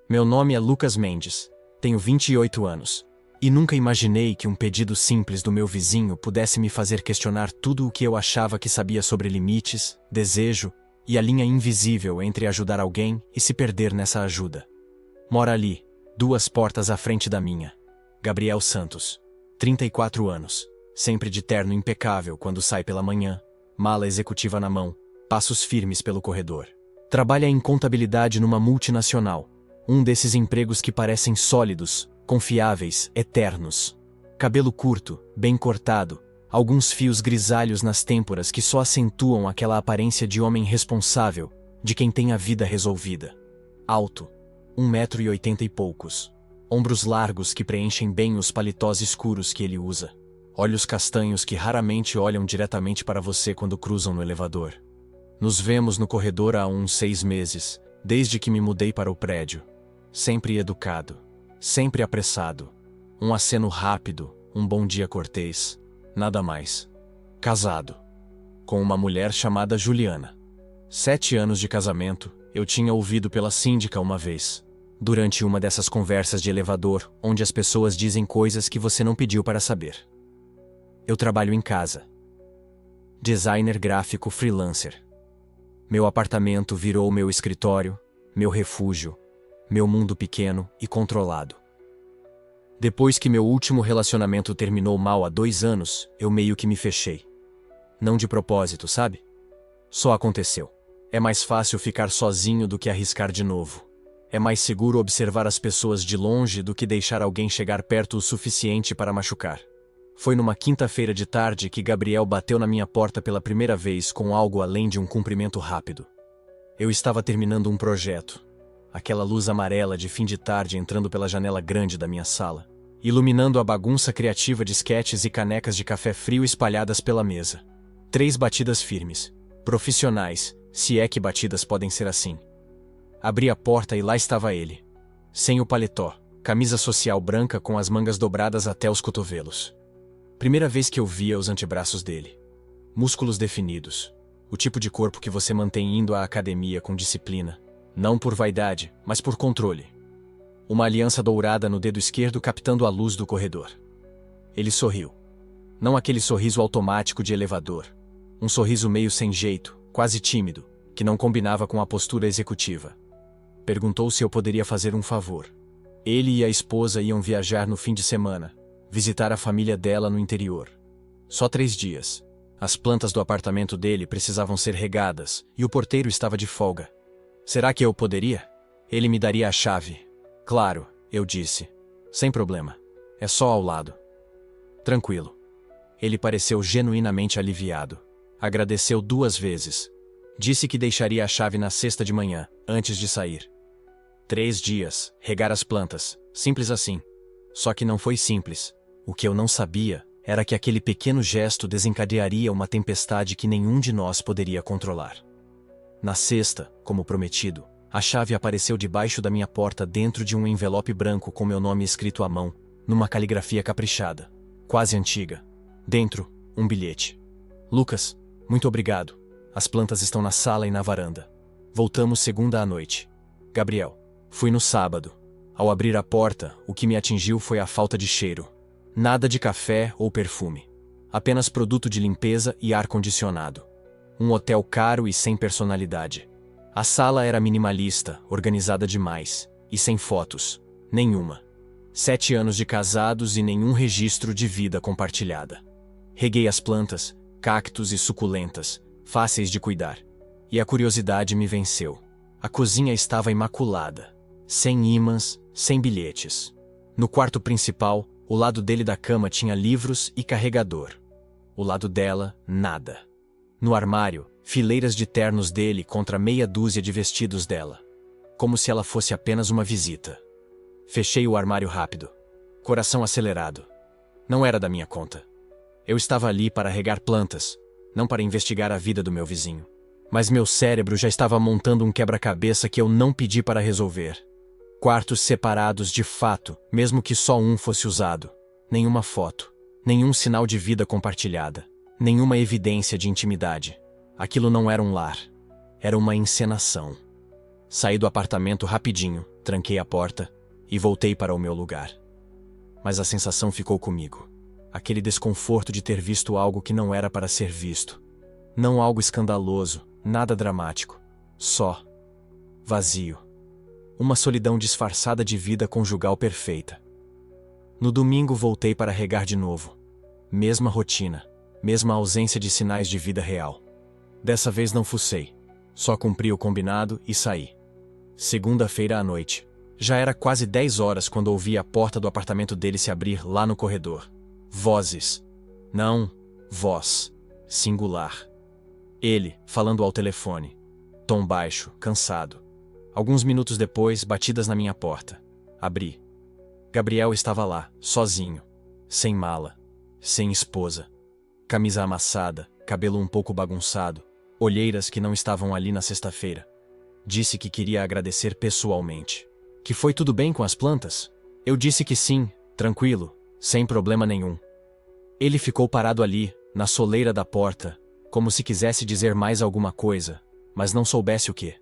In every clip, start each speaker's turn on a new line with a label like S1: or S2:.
S1: Meu nome é Lucas Mendes, tenho 28 anos, e nunca imaginei que um pedido simples do meu vizinho pudesse me fazer questionar tudo o que eu achava que sabia sobre limites, desejo e a linha invisível entre ajudar alguém e se perder nessa ajuda. Mora ali, 2 portas à frente da minha. Gabriel Santos, 34 anos, sempre de terno impecável quando sai pela manhã, mala executiva na mão, passos firmes pelo corredor. Trabalha em contabilidade numa multinacional, um desses empregos que parecem sólidos, confiáveis, eternos. Cabelo curto, bem cortado, alguns fios grisalhos nas têmporas que só acentuam aquela aparência de homem responsável, de quem tem a vida resolvida. Alto, 1,80 m e poucos. Ombros largos que preenchem bem os paletós escuros que ele usa. Olhos castanhos que raramente olham diretamente para você quando cruzam no elevador. Nos vemos no corredor há uns 6 meses, desde que me mudei para o prédio. Sempre educado, sempre apressado. Um aceno rápido, um bom dia cortês, nada mais. Casado. Com uma mulher chamada Juliana. 7 anos de casamento, eu tinha ouvido pela síndica uma vez. Durante uma dessas conversas de elevador, onde as pessoas dizem coisas que você não pediu para saber. Eu trabalho em casa. Designer gráfico freelancer. Meu apartamento virou meu escritório, meu refúgio, meu mundo pequeno e controlado. Depois que meu último relacionamento terminou mal há 2 anos, eu meio que me fechei. Não de propósito, sabe? Só aconteceu. É mais fácil ficar sozinho do que arriscar de novo. É mais seguro observar as pessoas de longe do que deixar alguém chegar perto o suficiente para machucar. Foi numa quinta-feira de tarde que Gabriel bateu na minha porta pela primeira vez com algo além de um cumprimento rápido. Eu estava terminando um projeto. Aquela luz amarela de fim de tarde entrando pela janela grande da minha sala, iluminando a bagunça criativa de esquetes e canecas de café frio espalhadas pela mesa. 3 batidas firmes, profissionais, se é que batidas podem ser assim. Abri a porta e lá estava ele. Sem o paletó, camisa social branca com as mangas dobradas até os cotovelos. Primeira vez que eu via os antebraços dele. Músculos definidos. O tipo de corpo que você mantém indo à academia com disciplina. Não por vaidade, mas por controle. Uma aliança dourada no dedo esquerdo captando a luz do corredor. Ele sorriu. Não aquele sorriso automático de elevador. Um sorriso meio sem jeito, quase tímido, que não combinava com a postura executiva. Perguntou se eu poderia fazer um favor. Ele e a esposa iam viajar no fim de semana, visitar a família dela no interior. Só 3 dias. As plantas do apartamento dele precisavam ser regadas e o porteiro estava de folga. Será que eu poderia? Ele me daria a chave. Claro, eu disse. Sem problema. É só ao lado. Tranquilo. Ele pareceu genuinamente aliviado. Agradeceu 2 vezes. Disse que deixaria a chave na sexta de manhã, antes de sair. 3 dias, regar as plantas. Simples assim. Só que não foi simples. O que eu não sabia era que aquele pequeno gesto desencadearia uma tempestade que nenhum de nós poderia controlar. Na sexta, como prometido, a chave apareceu debaixo da minha porta dentro de um envelope branco com meu nome escrito à mão, numa caligrafia caprichada, quase antiga. Dentro, um bilhete. Lucas, muito obrigado. As plantas estão na sala e na varanda. Voltamos segunda à noite. Gabriel, fui no sábado. Ao abrir a porta, o que me atingiu foi a falta de cheiro. Nada de café ou perfume. Apenas produto de limpeza e ar-condicionado. Um hotel caro e sem personalidade. A sala era minimalista, organizada demais, e sem fotos. Nenhuma. 7 anos de casados e nenhum registro de vida compartilhada. Reguei as plantas, cactos e suculentas, fáceis de cuidar. E a curiosidade me venceu. A cozinha estava imaculada. Sem ímãs, sem bilhetes. No quarto principal, o lado dele da cama tinha livros e carregador. O lado dela, nada. No armário, fileiras de ternos dele contra meia dúzia de vestidos dela. Como se ela fosse apenas uma visita. Fechei o armário rápido. Coração acelerado. Não era da minha conta. Eu estava ali para regar plantas, não para investigar a vida do meu vizinho. Mas meu cérebro já estava montando um quebra-cabeça que eu não pedi para resolver. Quartos separados de fato, mesmo que só um fosse usado. Nenhuma foto. Nenhum sinal de vida compartilhada. Nenhuma evidência de intimidade. Aquilo não era um lar. Era uma encenação. Saí do apartamento rapidinho, tranquei a porta e voltei para o meu lugar. Mas a sensação ficou comigo. Aquele desconforto de ter visto algo que não era para ser visto. Não algo escandaloso, nada dramático. Só vazio. Uma solidão disfarçada de vida conjugal perfeita. No domingo voltei para regar de novo. Mesma rotina, mesma ausência de sinais de vida real. Dessa vez não fucei. Só cumpri o combinado e saí. Segunda-feira à noite. Já era quase 10 horas quando ouvi a porta do apartamento dele se abrir lá no corredor. Vozes. Não, voz. Singular. Ele, falando ao telefone. Tom baixo, cansado. Alguns minutos depois, batidas na minha porta. Abri. Gabriel estava lá, sozinho. Sem mala. Sem esposa. Camisa amassada, cabelo um pouco bagunçado. Olheiras que não estavam ali na sexta-feira. Disse que queria agradecer pessoalmente. Que foi tudo bem com as plantas? Eu disse que sim, tranquilo, sem problema nenhum. Ele ficou parado ali, na soleira da porta, como se quisesse dizer mais alguma coisa, mas não soubesse o quê.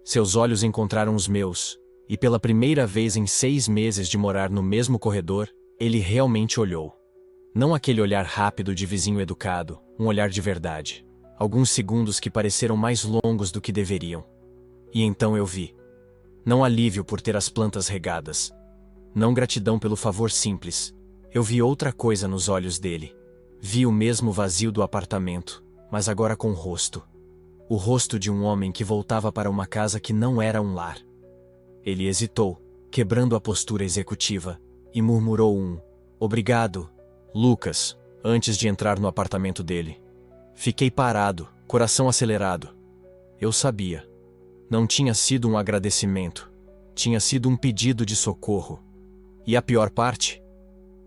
S1: Seus olhos encontraram os meus, e pela primeira vez em 6 meses de morar no mesmo corredor, ele realmente olhou. Não aquele olhar rápido de vizinho educado, um olhar de verdade. Alguns segundos que pareceram mais longos do que deveriam. E então eu vi. Não alívio por ter as plantas regadas. Não gratidão pelo favor simples. Eu vi outra coisa nos olhos dele. Vi o mesmo vazio do apartamento, mas agora com rosto. O rosto de um homem que voltava para uma casa que não era um lar. Ele hesitou, quebrando a postura executiva, e murmurou um "Obrigado, Lucas", antes de entrar no apartamento dele. Fiquei parado, coração acelerado. Eu sabia. Não tinha sido um agradecimento. Tinha sido um pedido de socorro. E a pior parte?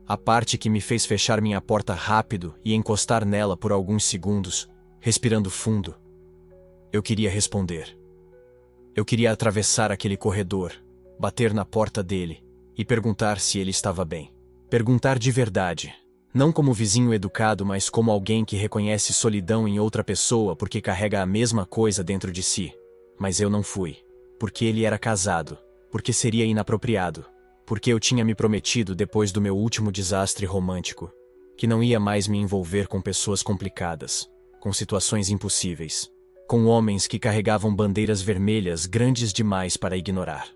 S1: A parte que me fez fechar minha porta rápido e encostar nela por alguns segundos, respirando fundo. Eu queria responder. Eu queria atravessar aquele corredor, bater na porta dele e perguntar se ele estava bem. Perguntar de verdade. Não como vizinho educado, mas como alguém que reconhece solidão em outra pessoa porque carrega a mesma coisa dentro de si. Mas eu não fui. Porque ele era casado. Porque seria inapropriado. Porque eu tinha me prometido depois do meu último desastre romântico que não ia mais me envolver com pessoas complicadas, com situações impossíveis, com homens que carregavam bandeiras vermelhas grandes demais para ignorar.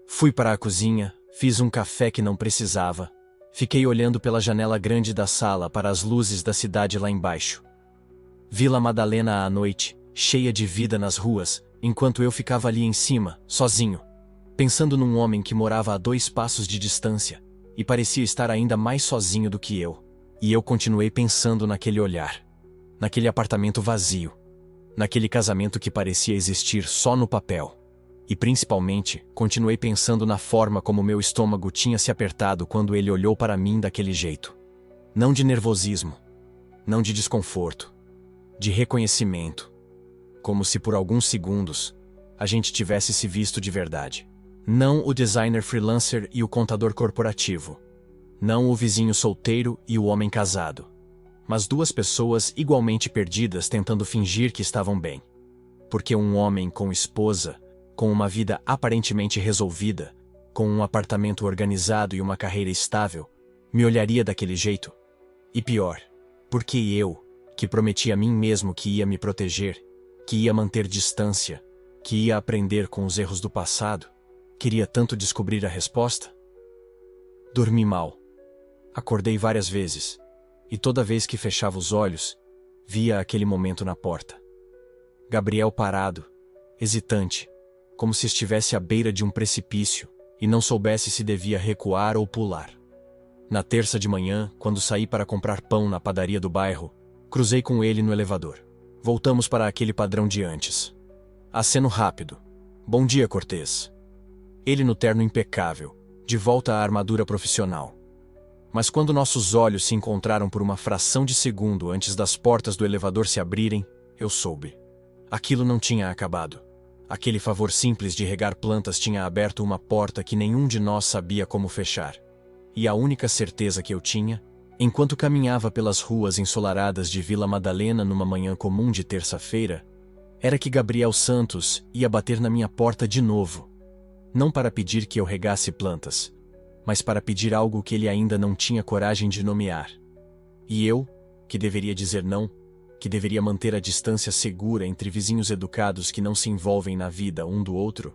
S1: Fui para a cozinha, fiz um café que não precisava, fiquei olhando pela janela grande da sala para as luzes da cidade lá embaixo. Vila Madalena à noite, cheia de vida nas ruas, enquanto eu ficava ali em cima, sozinho, pensando num homem que morava a 2 passos de distância e parecia estar ainda mais sozinho do que eu. E eu continuei pensando naquele olhar, naquele apartamento vazio, naquele casamento que parecia existir só no papel. E principalmente, continuei pensando na forma como meu estômago tinha se apertado quando ele olhou para mim daquele jeito. Não de nervosismo, não de desconforto, de reconhecimento. Como se por alguns segundos a gente tivesse se visto de verdade. Não o designer freelancer e o contador corporativo. Não o vizinho solteiro e o homem casado. Mas 2 pessoas igualmente perdidas tentando fingir que estavam bem. Porque um homem com esposa, com uma vida aparentemente resolvida, com um apartamento organizado e uma carreira estável, me olharia daquele jeito? E pior, porque eu, que prometi a mim mesmo que ia me proteger, que ia manter distância, que ia aprender com os erros do passado, queria tanto descobrir a resposta? Dormi mal. Acordei várias vezes, e toda vez que fechava os olhos, via aquele momento na porta. Gabriel parado, hesitante, como se estivesse à beira de um precipício e não soubesse se devia recuar ou pular. Na terça de manhã, quando saí para comprar pão na padaria do bairro, cruzei com ele no elevador. Voltamos para aquele padrão de antes. Aceno rápido. Bom dia, Cortês. Ele no terno impecável, de volta à armadura profissional. Mas quando nossos olhos se encontraram por uma fração de segundo antes das portas do elevador se abrirem, eu soube. Aquilo não tinha acabado. Aquele favor simples de regar plantas tinha aberto uma porta que nenhum de nós sabia como fechar. E a única certeza que eu tinha, enquanto caminhava pelas ruas ensolaradas de Vila Madalena numa manhã comum de terça-feira, era que Gabriel Santos ia bater na minha porta de novo. não para pedir que eu regasse plantas, mas para pedir algo que ele ainda não tinha coragem de nomear. E eu, que deveria dizer não, que deveria manter a distância segura entre vizinhos educados que não se envolvem na vida um do outro,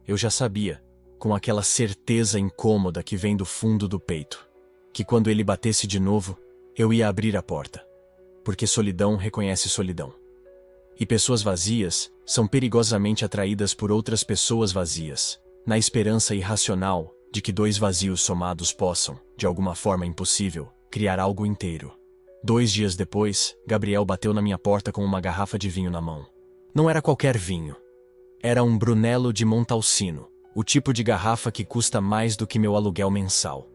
S1: eu já sabia, com aquela certeza incômoda que vem do fundo do peito, que quando ele batesse de novo, eu ia abrir a porta. Porque solidão reconhece solidão. E pessoas vazias são perigosamente atraídas por outras pessoas vazias, na esperança irracional de que dois vazios somados possam, de alguma forma impossível, criar algo inteiro. 2 dias depois, Gabriel bateu na minha porta com uma garrafa de vinho na mão. Não era qualquer vinho. Era um Brunello de Montalcino, o tipo de garrafa que custa mais do que meu aluguel mensal.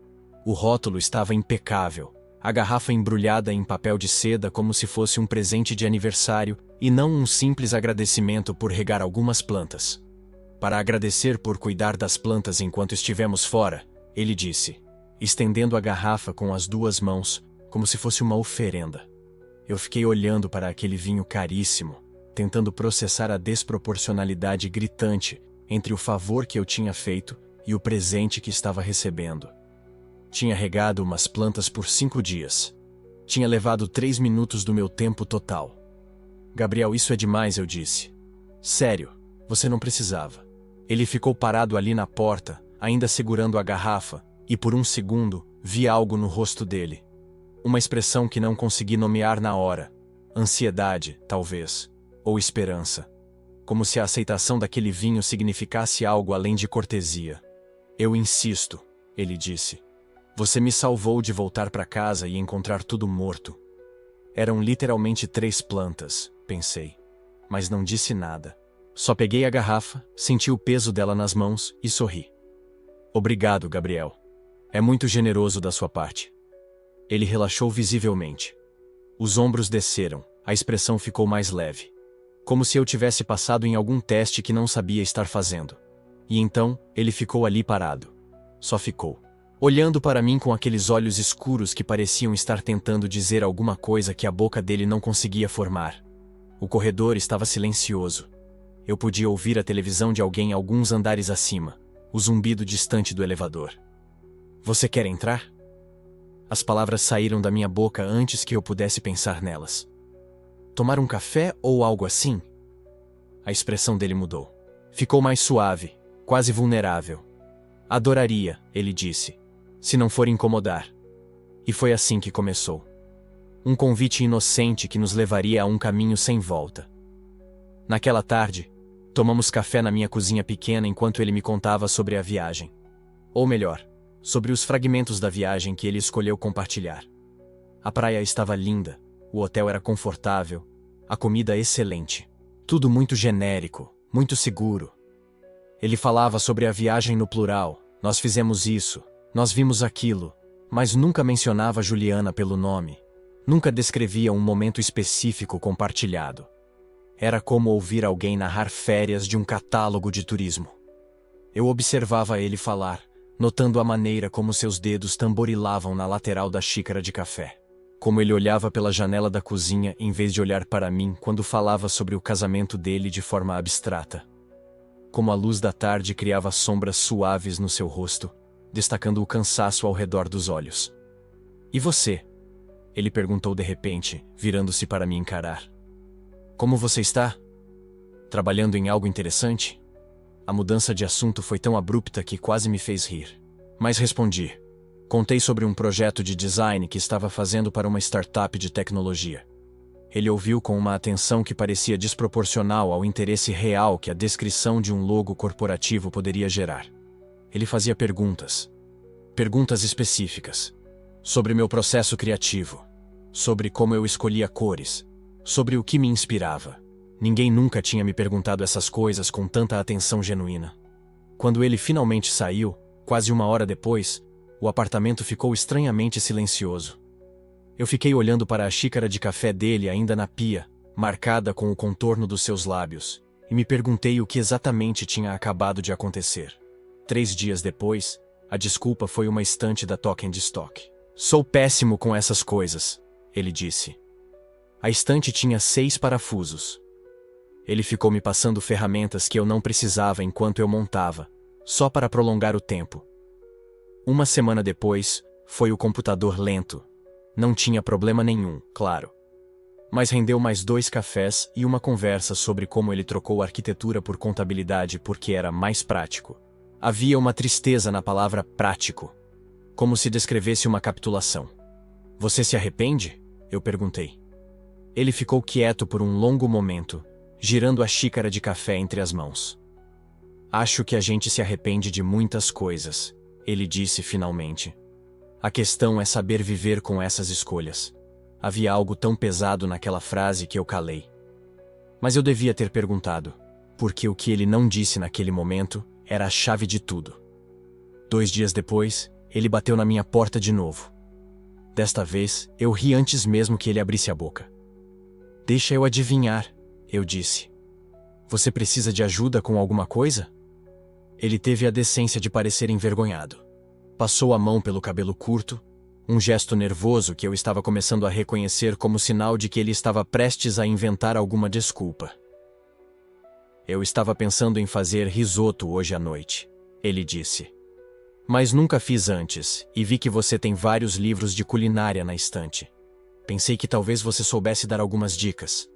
S1: O rótulo estava impecável, a garrafa embrulhada em papel de seda como se fosse um presente de aniversário e não um simples agradecimento por regar algumas plantas. Para agradecer por cuidar das plantas enquanto estivemos fora, ele disse, estendendo a garrafa com as 2 mãos, como se fosse uma oferenda. Eu fiquei olhando para aquele vinho caríssimo, tentando processar a desproporcionalidade gritante entre o favor que eu tinha feito e o presente que estava recebendo. Tinha regado umas plantas por 5 dias. Tinha levado 3 minutos do meu tempo total. Gabriel, isso é demais, eu disse. Sério, você não precisava. Ele ficou parado ali na porta, ainda segurando a garrafa, e por um segundo, vi algo no rosto dele. Uma expressão que não consegui nomear na hora. Ansiedade, talvez. Ou esperança. Como se a aceitação daquele vinho significasse algo além de cortesia. Eu insisto, ele disse. Você me salvou de voltar para casa e encontrar tudo morto. Eram literalmente 3 plantas, pensei. Mas não disse nada. Só peguei a garrafa, senti o peso dela nas mãos e sorri. Obrigado, Gabriel. É muito generoso da sua parte. Ele relaxou visivelmente. Os ombros desceram, a expressão ficou mais leve. Como se eu tivesse passado em algum teste que não sabia estar fazendo. E então, ele ficou ali parado. Só ficou. Olhando para mim com aqueles olhos escuros que pareciam estar tentando dizer alguma coisa que a boca dele não conseguia formar. O corredor estava silencioso. Eu podia ouvir a televisão de alguém alguns andares acima, o zumbido distante do elevador. Você quer entrar? As palavras saíram da minha boca antes que eu pudesse pensar nelas. Tomar um café ou algo assim? A expressão dele mudou. Ficou mais suave, quase vulnerável. Adoraria, ele disse, se não for incomodar. E foi assim que começou. Um convite inocente que nos levaria a um caminho sem volta. Naquela tarde, tomamos café na minha cozinha pequena enquanto ele me contava sobre a viagem. Ou melhor, sobre os fragmentos da viagem que ele escolheu compartilhar. A praia estava linda, o hotel era confortável, a comida excelente. Tudo muito genérico, muito seguro. Ele falava sobre a viagem no plural, nós fizemos isso, nós vimos aquilo, mas nunca mencionava Juliana pelo nome. Nunca descrevia um momento específico compartilhado. Era como ouvir alguém narrar férias de um catálogo de turismo. Eu observava ele falar, notando a maneira como seus dedos tamborilavam na lateral da xícara de café. Como ele olhava pela janela da cozinha em vez de olhar para mim quando falava sobre o casamento dele de forma abstrata. Como a luz da tarde criava sombras suaves no seu rosto, destacando o cansaço ao redor dos olhos. E você? Ele perguntou de repente, virando-se para me encarar. Como você está? Trabalhando em algo interessante? A mudança de assunto foi tão abrupta que quase me fez rir. Mas respondi. Contei sobre um projeto de design que estava fazendo para uma startup de tecnologia. Ele ouviu com uma atenção que parecia desproporcional ao interesse real que a descrição de um logo corporativo poderia gerar. Ele fazia perguntas. Perguntas específicas. Sobre meu processo criativo. Sobre como eu escolhia cores. Sobre o que me inspirava. Ninguém nunca tinha me perguntado essas coisas com tanta atenção genuína. Quando ele finalmente saiu, quase 1 hora depois, o apartamento ficou estranhamente silencioso. Eu fiquei olhando para a xícara de café dele ainda na pia, marcada com o contorno dos seus lábios, e me perguntei o que exatamente tinha acabado de acontecer. 3 dias depois, a desculpa foi uma estante da Talk & Stock. Sou péssimo com essas coisas, ele disse. A estante tinha 6 parafusos. Ele ficou me passando ferramentas que eu não precisava enquanto eu montava, só para prolongar o tempo. Uma semana depois, foi o computador lento. Não tinha problema nenhum, claro. Mas rendeu mais 2 cafés e uma conversa sobre como ele trocou arquitetura por contabilidade porque era mais prático. Havia uma tristeza na palavra prático, como se descrevesse uma capitulação. Você se arrepende? Eu perguntei. Ele ficou quieto por um longo momento, girando a xícara de café entre as mãos. Acho que a gente se arrepende de muitas coisas, ele disse finalmente. A questão é saber viver com essas escolhas. Havia algo tão pesado naquela frase que eu calei. Mas eu devia ter perguntado, porque o que ele não disse naquele momento era a chave de tudo. 2 dias depois, ele bateu na minha porta de novo. Desta vez, eu ri antes mesmo que ele abrisse a boca. Deixa eu adivinhar, eu disse. Você precisa de ajuda com alguma coisa? Ele teve a decência de parecer envergonhado. Passou a mão pelo cabelo curto, um gesto nervoso que eu estava começando a reconhecer como sinal de que ele estava prestes a inventar alguma desculpa. Eu estava pensando em fazer risoto hoje à noite, ele disse. Mas nunca fiz antes, e vi que você tem vários livros de culinária na estante. Pensei que talvez você soubesse dar algumas dicas.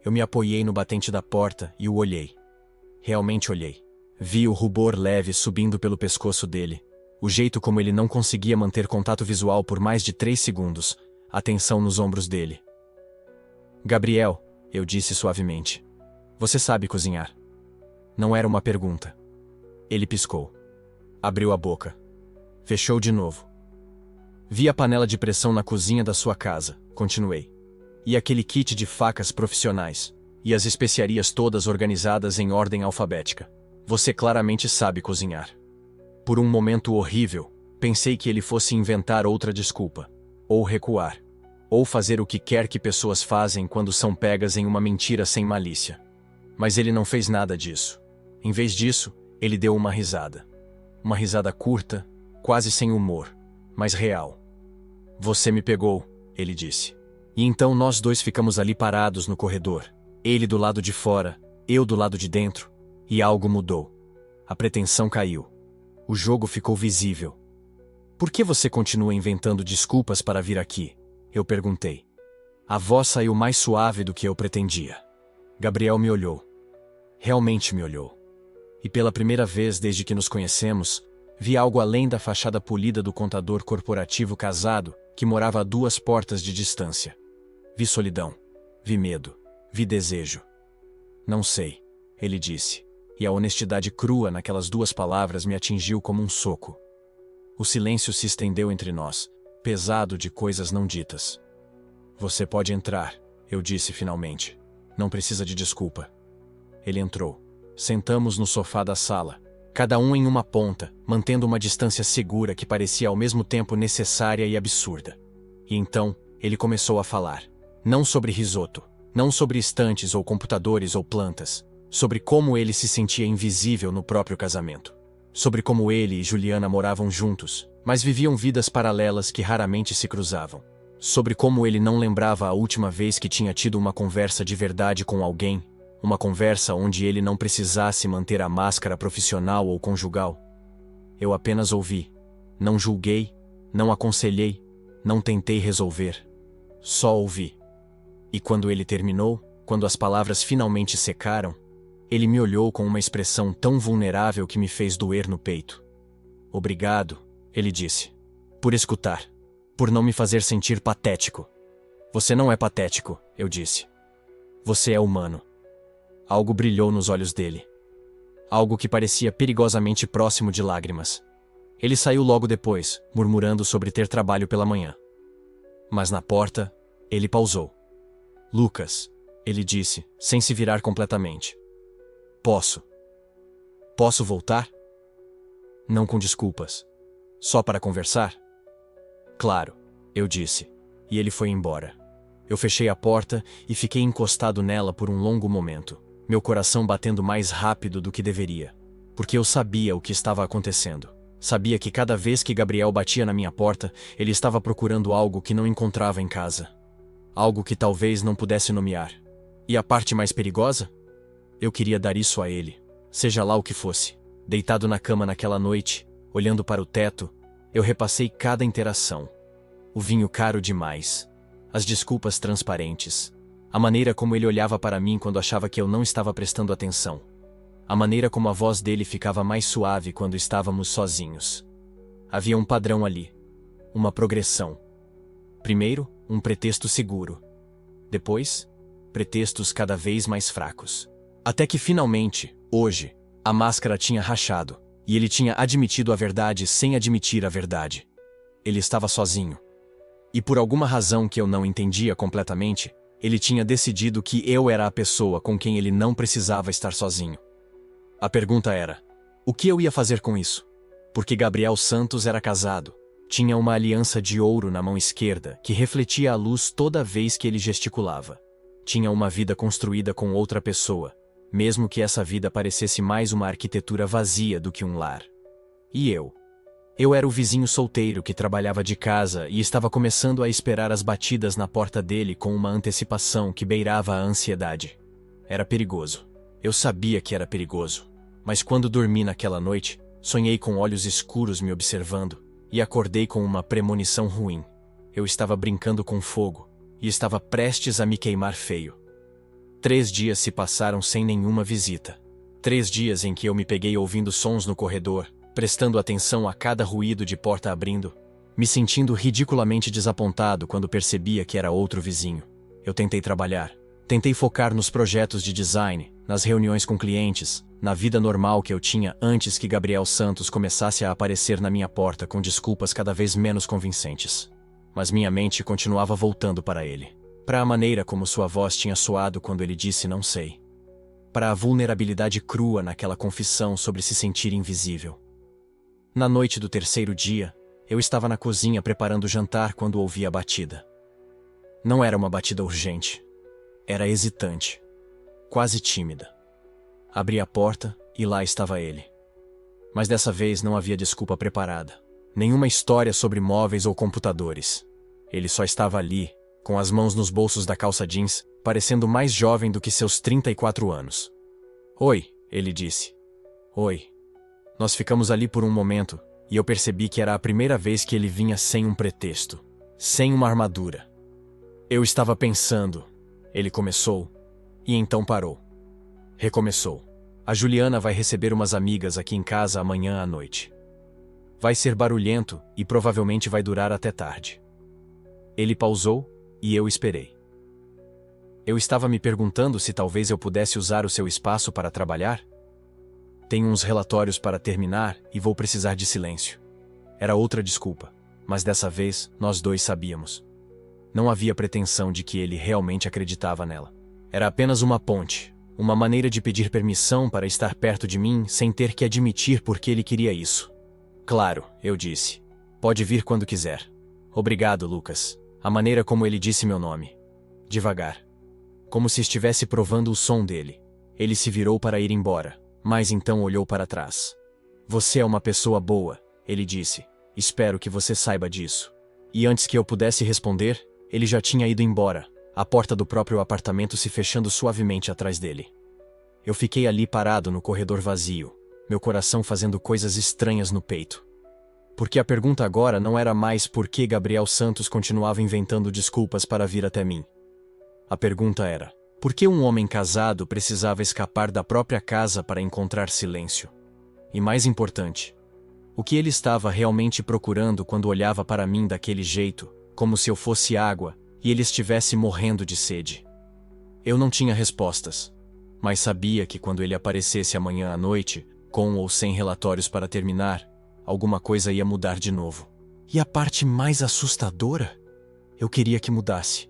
S1: Eu me apoiei no batente da porta e o olhei. Realmente olhei. Vi o rubor leve subindo pelo pescoço dele, o jeito como ele não conseguia manter contato visual por mais de 3 segundos, a tensão nos ombros dele. Gabriel, eu disse suavemente. Você sabe cozinhar. Não era uma pergunta. Ele piscou. Abriu a boca. Fechou de novo. Vi a panela de pressão na cozinha da sua casa, continuei. E aquele kit de facas profissionais. E as especiarias todas organizadas em ordem alfabética. Você claramente sabe cozinhar. Por um momento horrível, pensei que ele fosse inventar outra desculpa. Ou recuar. Ou fazer o que quer que pessoas fazem quando são pegas em uma mentira sem malícia. Mas ele não fez nada disso. Em vez disso, ele deu uma risada. Uma risada curta, quase sem humor, mas real. Você me pegou, ele disse. E então nós dois ficamos ali parados no corredor. Ele do lado de fora, eu do lado de dentro. E algo mudou. A pretensão caiu. O jogo ficou visível. Por que você continua inventando desculpas para vir aqui? Eu perguntei. A voz saiu mais suave do que eu pretendia. Gabriel me olhou. Realmente me olhou. E pela primeira vez desde que nos conhecemos, vi algo além da fachada polida do contador corporativo casado que morava a 2 portas de distância. Vi solidão. Vi medo. Vi desejo. Não sei, ele disse, e a honestidade crua naquelas 2 palavras me atingiu como um soco. O silêncio se estendeu entre nós, pesado de coisas não ditas. Você pode entrar, eu disse finalmente. Não precisa de desculpa. Ele entrou. Sentamos no sofá da sala, cada um em uma ponta, mantendo uma distância segura que parecia ao mesmo tempo necessária e absurda. E então, ele começou a falar. Não sobre risoto, não sobre estantes ou computadores ou plantas, sobre como ele se sentia invisível no próprio casamento. Sobre como ele e Juliana moravam juntos, mas viviam vidas paralelas que raramente se cruzavam. Sobre como ele não lembrava a última vez que tinha tido uma conversa de verdade com alguém, uma conversa onde ele não precisasse manter a máscara profissional ou conjugal. Eu apenas ouvi. Não julguei, não aconselhei, não tentei resolver. Só ouvi. E quando ele terminou, quando as palavras finalmente secaram, ele me olhou com uma expressão tão vulnerável que me fez doer no peito. Obrigado, ele disse, por escutar, por não me fazer sentir patético. Você não é patético, eu disse. Você é humano. Algo brilhou nos olhos dele. Algo que parecia perigosamente próximo de lágrimas. Ele saiu logo depois, murmurando sobre ter trabalho pela manhã. Mas na porta, ele pausou. Lucas, ele disse, sem se virar completamente. Posso voltar? Não com desculpas. Só para conversar? Claro, eu disse. E ele foi embora. Eu fechei a porta e fiquei encostado nela por um longo momento, meu coração batendo mais rápido do que deveria. Porque eu sabia o que estava acontecendo. Sabia que cada vez que Gabriel batia na minha porta, ele estava procurando algo que não encontrava em casa. Algo que talvez não pudesse nomear. E a parte mais perigosa? Eu queria dar isso a ele, seja lá o que fosse. Deitado na cama naquela noite, olhando para o teto, eu repassei cada interação. O vinho caro demais. As desculpas transparentes. A maneira como ele olhava para mim quando achava que eu não estava prestando atenção. A maneira como a voz dele ficava mais suave quando estávamos sozinhos. Havia um padrão ali. Uma progressão. Primeiro, um pretexto seguro. Depois, pretextos cada vez mais fracos. Até que finalmente, hoje, a máscara tinha rachado, e ele tinha admitido a verdade sem admitir a verdade. Ele estava sozinho. E por alguma razão que eu não entendia completamente, ele tinha decidido que eu era a pessoa com quem ele não precisava estar sozinho. A pergunta era, o que eu ia fazer com isso? Porque Gabriel Santos era casado. Tinha uma aliança de ouro na mão esquerda que refletia a luz toda vez que ele gesticulava. Tinha uma vida construída com outra pessoa, mesmo que essa vida parecesse mais uma arquitetura vazia do que um lar. E eu? Eu era o vizinho solteiro que trabalhava de casa e estava começando a esperar as batidas na porta dele com uma antecipação que beirava a ansiedade. Era perigoso. Eu sabia que era perigoso. Mas quando dormi naquela noite, sonhei com olhos escuros me observando e acordei com uma premonição ruim. Eu estava brincando com fogo e estava prestes a me queimar feio. 3 dias se passaram sem nenhuma visita. 3 dias em que eu me peguei ouvindo sons no corredor, prestando atenção a cada ruído de porta abrindo, me sentindo ridiculamente desapontado quando percebia que era outro vizinho. Eu tentei trabalhar. Tentei focar nos projetos de design, nas reuniões com clientes, na vida normal que eu tinha antes que Gabriel Santos começasse a aparecer na minha porta com desculpas cada vez menos convincentes. Mas minha mente continuava voltando para ele. Para a maneira como sua voz tinha soado quando ele disse não sei. Para a vulnerabilidade crua naquela confissão sobre se sentir invisível. Na noite do 3º dia, eu estava na cozinha preparando o jantar quando ouvi a batida. Não era uma batida urgente. Era hesitante. Quase tímida. Abri a porta e lá estava ele. Mas dessa vez não havia desculpa preparada. Nenhuma história sobre móveis ou computadores. Ele só estava ali, com as mãos nos bolsos da calça jeans, parecendo mais jovem do que seus 34 anos. Oi, ele disse. Oi. Nós ficamos ali por um momento, e eu percebi que era a primeira vez que ele vinha sem um pretexto. Sem uma armadura. Eu estava pensando. Ele começou, e então parou. Recomeçou. A Juliana vai receber umas amigas aqui em casa amanhã à noite. Vai ser barulhento e provavelmente vai durar até tarde. Ele pausou, e eu esperei. Eu estava me perguntando se talvez eu pudesse usar o seu espaço para trabalhar. Tenho uns relatórios para terminar e vou precisar de silêncio. Era outra desculpa, mas dessa vez nós dois sabíamos. Não havia pretensão de que ele realmente acreditava nela. Era apenas uma ponte, uma maneira de pedir permissão para estar perto de mim sem ter que admitir por que ele queria isso. Claro, eu disse. Pode vir quando quiser. Obrigado, Lucas. A maneira como ele disse meu nome. Devagar. Como se estivesse provando o som dele. Ele se virou para ir embora, mas então olhou para trás. Você é uma pessoa boa, ele disse. Espero que você saiba disso. E antes que eu pudesse responder, ele já tinha ido embora, a porta do próprio apartamento se fechando suavemente atrás dele. Eu fiquei ali parado no corredor vazio, meu coração fazendo coisas estranhas no peito. Porque a pergunta agora não era mais por que Gabriel Santos continuava inventando desculpas para vir até mim. A pergunta era, por que um homem casado precisava escapar da própria casa para encontrar silêncio? E mais importante, o que ele estava realmente procurando quando olhava para mim daquele jeito, como se eu fosse água, e ele estivesse morrendo de sede? Eu não tinha respostas, mas sabia que quando ele aparecesse amanhã à noite, com ou sem relatórios para terminar, alguma coisa ia mudar de novo. E a parte mais assustadora? Eu queria que mudasse.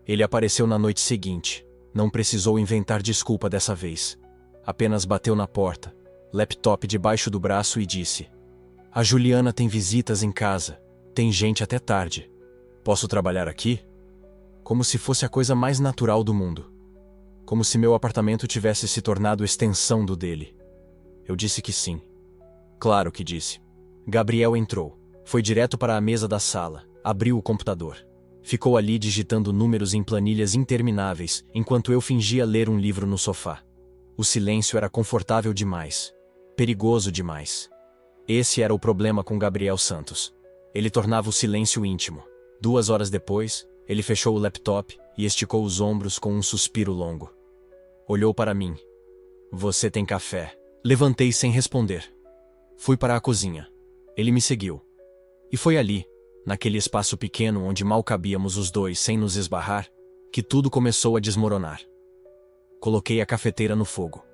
S1: Ele apareceu na noite seguinte. Não precisou inventar desculpa dessa vez. Apenas bateu na porta, laptop debaixo do braço e disse: A Juliana tem visitas em casa. Tem gente até tarde. Posso trabalhar aqui? Como se fosse a coisa mais natural do mundo. Como se meu apartamento tivesse se tornado extensão do dele. Eu disse que sim. Claro que disse. Gabriel entrou. Foi direto para a mesa da sala. Abriu o computador. Ficou ali digitando números em planilhas intermináveis, enquanto eu fingia ler um livro no sofá. O silêncio era confortável demais. Perigoso demais. Esse era o problema com Gabriel Santos. Ele tornava o silêncio íntimo. 2 horas depois, ele fechou o laptop e esticou os ombros com um suspiro longo. Olhou para mim. Você tem café? Levantei sem responder. Fui para a cozinha. Ele me seguiu. E foi ali, naquele espaço pequeno onde mal cabíamos os dois sem nos esbarrar, que tudo começou a desmoronar. Coloquei a cafeteira no fogo.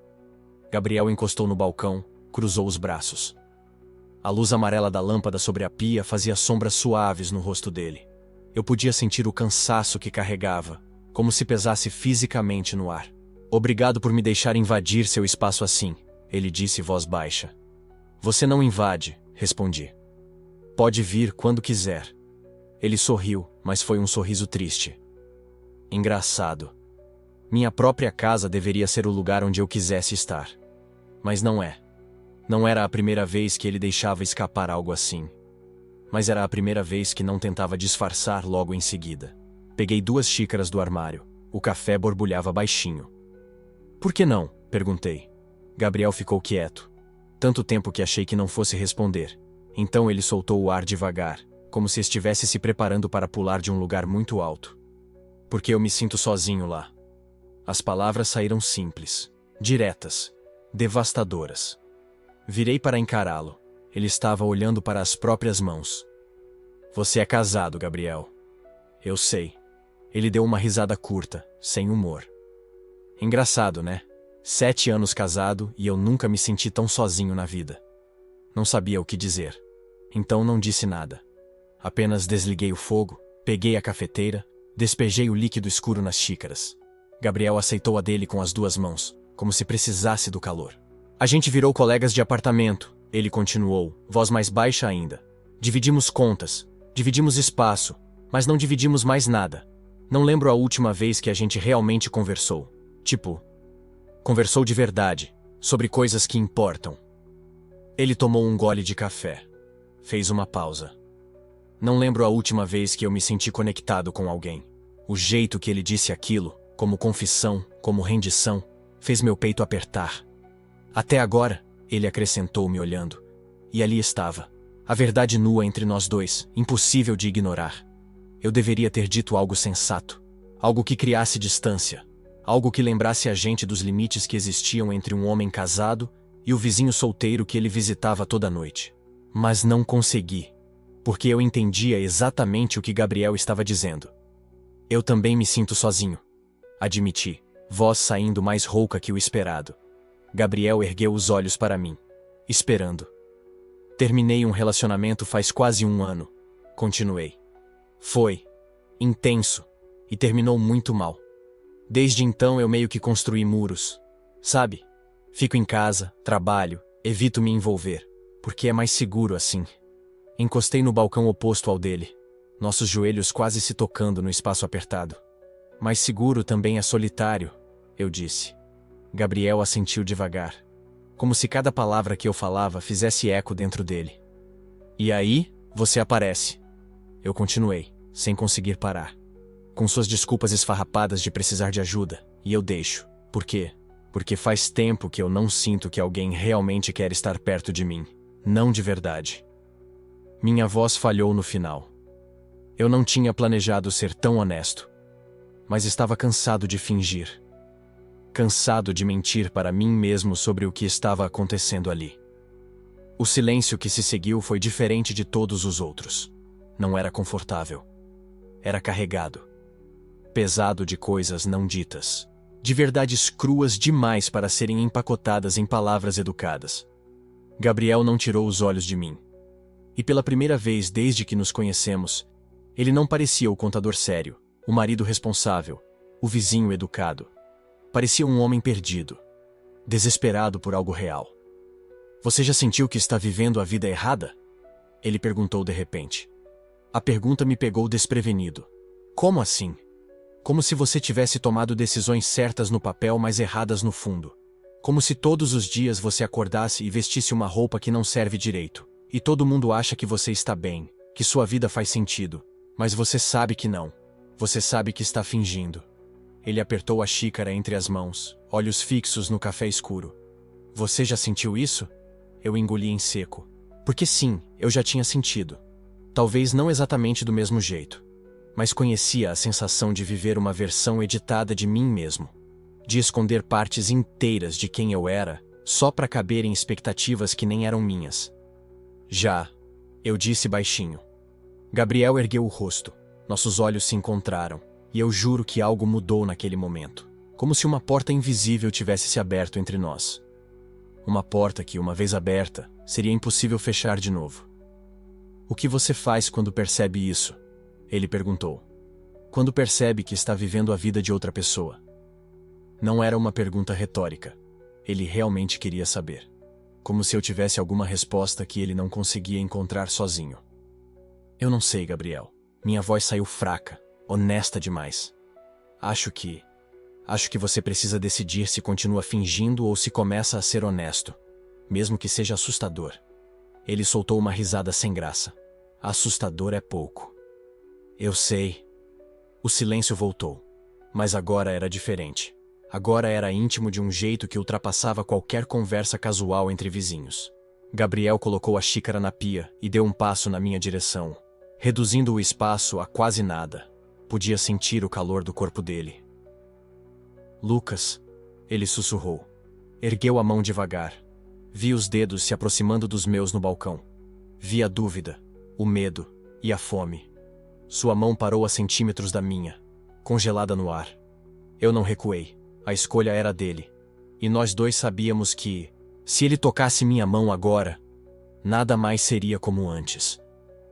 S1: Gabriel encostou no balcão, cruzou os braços. A luz amarela da lâmpada sobre a pia fazia sombras suaves no rosto dele. Eu podia sentir o cansaço que carregava, como se pesasse fisicamente no ar. Obrigado por me deixar invadir seu espaço assim, ele disse em voz baixa. Você não invade, respondi. Pode vir quando quiser. Ele sorriu, mas foi um sorriso triste. Engraçado. Minha própria casa deveria ser o lugar onde eu quisesse estar. Mas não é. Não era a primeira vez que ele deixava escapar algo assim. Mas era a primeira vez que não tentava disfarçar logo em seguida. Peguei 2 xícaras do armário. O café borbulhava baixinho. Por que não? Perguntei. Gabriel ficou quieto. Tanto tempo que achei que não fosse responder. Então ele soltou o ar devagar, como se estivesse se preparando para pular de um lugar muito alto. Porque eu me sinto sozinho lá. As palavras saíram simples, diretas, devastadoras. Virei para encará-lo. Ele estava olhando para as próprias mãos. Você é casado, Gabriel. Eu sei. Ele deu uma risada curta, sem humor. Engraçado, né? 7 anos casado e eu nunca me senti tão sozinho na vida. Não sabia o que dizer. Então não disse nada. Apenas desliguei o fogo, peguei a cafeteira, despejei o líquido escuro nas xícaras. Gabriel aceitou a dele com as 2 mãos, como se precisasse do calor. A gente virou colegas de apartamento, ele continuou, voz mais baixa ainda. Dividimos contas, dividimos espaço, mas não dividimos mais nada. Não lembro a última vez que a gente realmente conversou. Conversou de verdade, sobre coisas que importam. Ele tomou um gole de café. Fez uma pausa. Não lembro a última vez que eu me senti conectado com alguém. O jeito que ele disse aquilo, como confissão, como rendição, fez meu peito apertar. Até agora, ele acrescentou me olhando. E ali estava. A verdade nua entre nós dois, impossível de ignorar. Eu deveria ter dito algo sensato. Algo que criasse distância. Algo que lembrasse a gente dos limites que existiam entre um homem casado e o vizinho solteiro que ele visitava toda noite. Mas não consegui, porque eu entendia exatamente o que Gabriel estava dizendo. Eu também me sinto sozinho, admiti, voz saindo mais rouca que o esperado. Gabriel ergueu os olhos para mim, esperando. Terminei um relacionamento faz quase 1 ano, continuei. Foi intenso e terminou muito mal. Desde então eu meio que construí muros, sabe? Fico em casa, trabalho, evito me envolver, porque é mais seguro assim. Encostei no balcão oposto ao dele, nossos joelhos quase se tocando no espaço apertado. Mais seguro também é solitário, eu disse. Gabriel assentiu devagar, como se cada palavra que eu falava fizesse eco dentro dele. E aí, você aparece. Eu continuei, sem conseguir parar. Com suas desculpas esfarrapadas de precisar de ajuda, e eu deixo. Por quê? Porque faz tempo que eu não sinto que alguém realmente quer estar perto de mim. Não de verdade. Minha voz falhou no final. Eu não tinha planejado ser tão honesto. Mas estava cansado de fingir. Cansado de mentir para mim mesmo sobre o que estava acontecendo ali. O silêncio que se seguiu foi diferente de todos os outros. Não era confortável. Era carregado. Pesado de coisas não ditas. De verdades cruas demais para serem empacotadas em palavras educadas. Gabriel não tirou os olhos de mim. E pela primeira vez desde que nos conhecemos, ele não parecia o contador sério, o marido responsável, o vizinho educado. Parecia um homem perdido, desesperado por algo real. Você já sentiu que está vivendo a vida errada? Ele perguntou de repente. A pergunta me pegou desprevenido. Como assim? Como se você tivesse tomado decisões certas no papel, mas erradas no fundo. Como se todos os dias você acordasse e vestisse uma roupa que não serve direito. E todo mundo acha que você está bem, que sua vida faz sentido. Mas você sabe que não. Você sabe que está fingindo. Ele apertou a xícara entre as mãos, olhos fixos no café escuro. Você já sentiu isso? Eu engoli em seco. Porque sim, eu já tinha sentido. Talvez não exatamente do mesmo jeito. Mas conhecia a sensação de viver uma versão editada de mim mesmo. De esconder partes inteiras de quem eu era, só para caber em expectativas que nem eram minhas. Já, eu disse baixinho. Gabriel ergueu o rosto. Nossos olhos se encontraram, e eu juro que algo mudou naquele momento. Como se uma porta invisível tivesse se aberto entre nós. Uma porta que, uma vez aberta, seria impossível fechar de novo. O que você faz quando percebe isso? Ele perguntou. Quando percebe que está vivendo a vida de outra pessoa? Não era uma pergunta retórica. Ele realmente queria saber. Como se eu tivesse alguma resposta que ele não conseguia encontrar sozinho. Eu não sei, Gabriel. Minha voz saiu fraca, honesta demais. Acho que você precisa decidir se continua fingindo ou se começa a ser honesto, mesmo que seja assustador. Ele soltou uma risada sem graça. Assustador é pouco. Eu sei. O silêncio voltou. Mas agora era diferente. Agora era íntimo de um jeito que ultrapassava qualquer conversa casual entre vizinhos. Gabriel colocou a xícara na pia e deu um passo na minha direção, reduzindo o espaço a quase nada. Podia sentir o calor do corpo dele. Lucas, ele sussurrou. Ergueu a mão devagar. Vi os dedos se aproximando dos meus no balcão. Vi a dúvida, o medo e a fome. Sua mão parou a centímetros da minha, congelada no ar. Eu não recuei. A escolha era dele. E nós dois sabíamos que, se ele tocasse minha mão agora, nada mais seria como antes.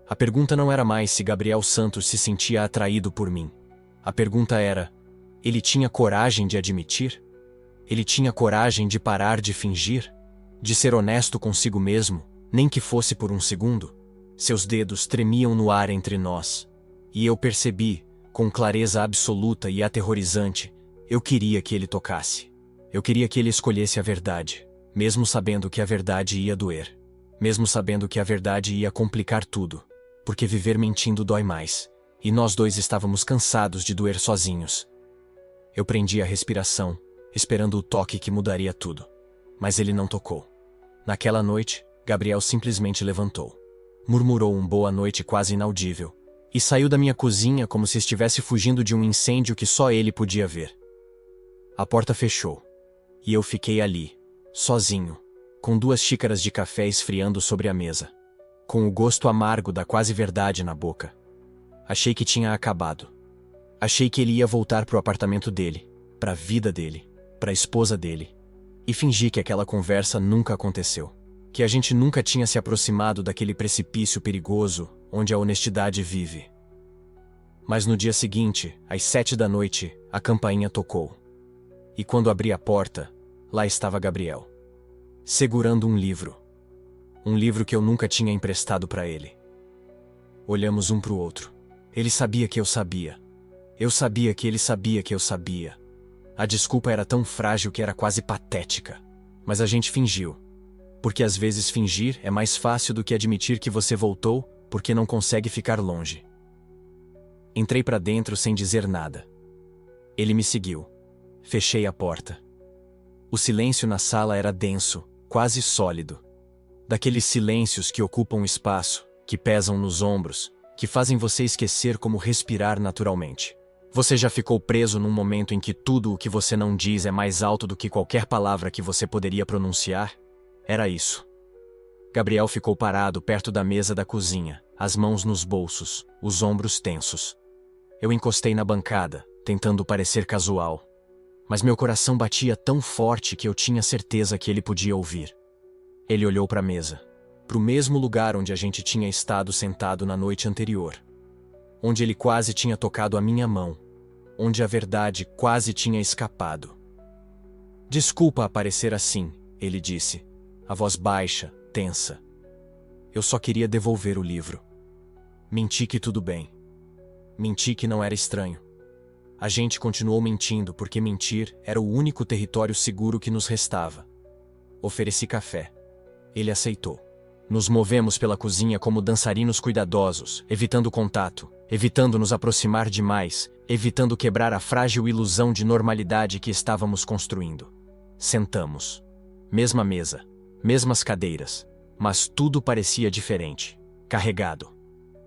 S1: A pergunta não era mais se Gabriel Santos se sentia atraído por mim. A pergunta era, ele tinha coragem de admitir? Ele tinha coragem de parar de fingir? De ser honesto consigo mesmo, nem que fosse por um segundo? Seus dedos tremiam no ar entre nós. E eu percebi, com clareza absoluta e aterrorizante, eu queria que ele tocasse. Eu queria que ele escolhesse a verdade, mesmo sabendo que a verdade ia doer. Mesmo sabendo que a verdade ia complicar tudo. Porque viver mentindo dói mais. E nós dois estávamos cansados de doer sozinhos. Eu prendi a respiração, esperando o toque que mudaria tudo. Mas ele não tocou. Naquela noite, Gabriel simplesmente levantou. Murmurou um boa noite quase inaudível. E saiu da minha cozinha como se estivesse fugindo de um incêndio que só ele podia ver. A porta fechou. E eu fiquei ali, sozinho, com 2 xícaras de café esfriando sobre a mesa. Com o gosto amargo da quase verdade na boca. Achei que tinha acabado. Achei que ele ia voltar pro apartamento dele, pra vida dele, pra esposa dele. E fingi que aquela conversa nunca aconteceu. Que a gente nunca tinha se aproximado daquele precipício perigoso onde a honestidade vive. Mas no dia seguinte, às 7 da noite, a campainha tocou. E quando abri a porta, lá estava Gabriel. Segurando um livro. Um livro que eu nunca tinha emprestado para ele. Olhamos um pro outro. Ele sabia que eu sabia. Eu sabia que ele sabia que eu sabia. A desculpa era tão frágil que era quase patética. Mas a gente fingiu. Porque às vezes fingir é mais fácil do que admitir que você voltou porque não consegue ficar longe. Entrei para dentro sem dizer nada. Ele me seguiu. Fechei a porta. O silêncio na sala era denso, quase sólido. Daqueles silêncios que ocupam espaço, que pesam nos ombros, que fazem você esquecer como respirar naturalmente. Você já ficou preso num momento em que tudo o que você não diz é mais alto do que qualquer palavra que você poderia pronunciar? Era isso. Gabriel ficou parado perto da mesa da cozinha, as mãos nos bolsos, os ombros tensos. Eu encostei na bancada, tentando parecer casual. Mas meu coração batia tão forte que eu tinha certeza que ele podia ouvir. Ele olhou para a mesa, para o mesmo lugar onde a gente tinha estado sentado na noite anterior. Onde ele quase tinha tocado a minha mão. Onde a verdade quase tinha escapado. Desculpa aparecer assim, ele disse, a voz baixa, tensa. Eu só queria devolver o livro. Menti que tudo bem. Menti que não era estranho. A gente continuou mentindo porque mentir era o único território seguro que nos restava. Ofereci café. Ele aceitou. Nos movemos pela cozinha como dançarinos cuidadosos, evitando contato, evitando nos aproximar demais, evitando quebrar a frágil ilusão de normalidade que estávamos construindo. Sentamos. Mesma mesa, mesmas cadeiras, mas tudo parecia diferente, carregado.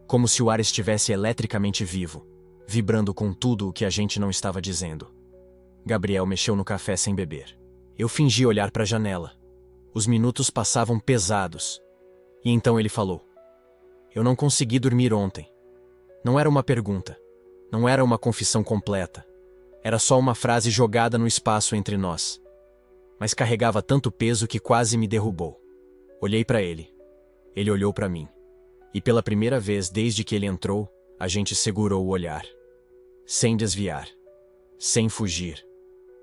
S1: Como se o ar estivesse eletricamente vivo, vibrando com tudo o que a gente não estava dizendo. Gabriel mexeu no café sem beber. Eu fingi olhar para a janela. Os minutos passavam pesados. E então ele falou: eu não consegui dormir ontem. Não era uma pergunta. Não era uma confissão completa. Era só uma frase jogada no espaço entre nós. Mas carregava tanto peso que quase me derrubou. Olhei para ele. Ele olhou para mim. E pela primeira vez desde que ele entrou, a gente segurou o olhar. Sem desviar. Sem fugir.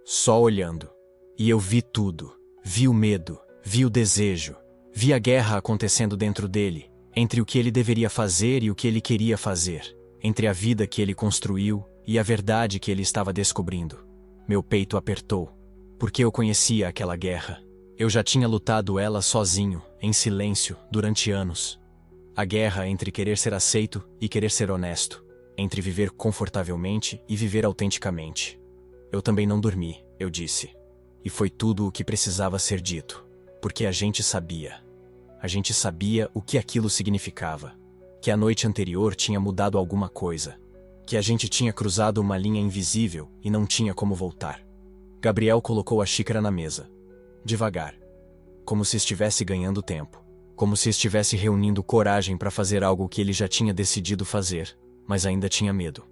S1: Só olhando. E eu vi tudo. Vi o medo. Vi o desejo. Vi a guerra acontecendo dentro dele. Entre o que ele deveria fazer e o que ele queria fazer. Entre a vida que ele construiu e a verdade que ele estava descobrindo. Meu peito apertou. Porque eu conhecia aquela guerra. Eu já tinha lutado ela sozinho, em silêncio, durante anos. A guerra entre querer ser aceito e querer ser honesto. Entre viver confortavelmente e viver autenticamente. Eu também não dormi, eu disse. E foi tudo o que precisava ser dito. Porque a gente sabia. A gente sabia o que aquilo significava. Que a noite anterior tinha mudado alguma coisa. Que a gente tinha cruzado uma linha invisível e não tinha como voltar. Gabriel colocou a xícara na mesa. Devagar. Como se estivesse ganhando tempo. Como se estivesse reunindo coragem para fazer algo que ele já tinha decidido fazer, mas ainda tinha medo.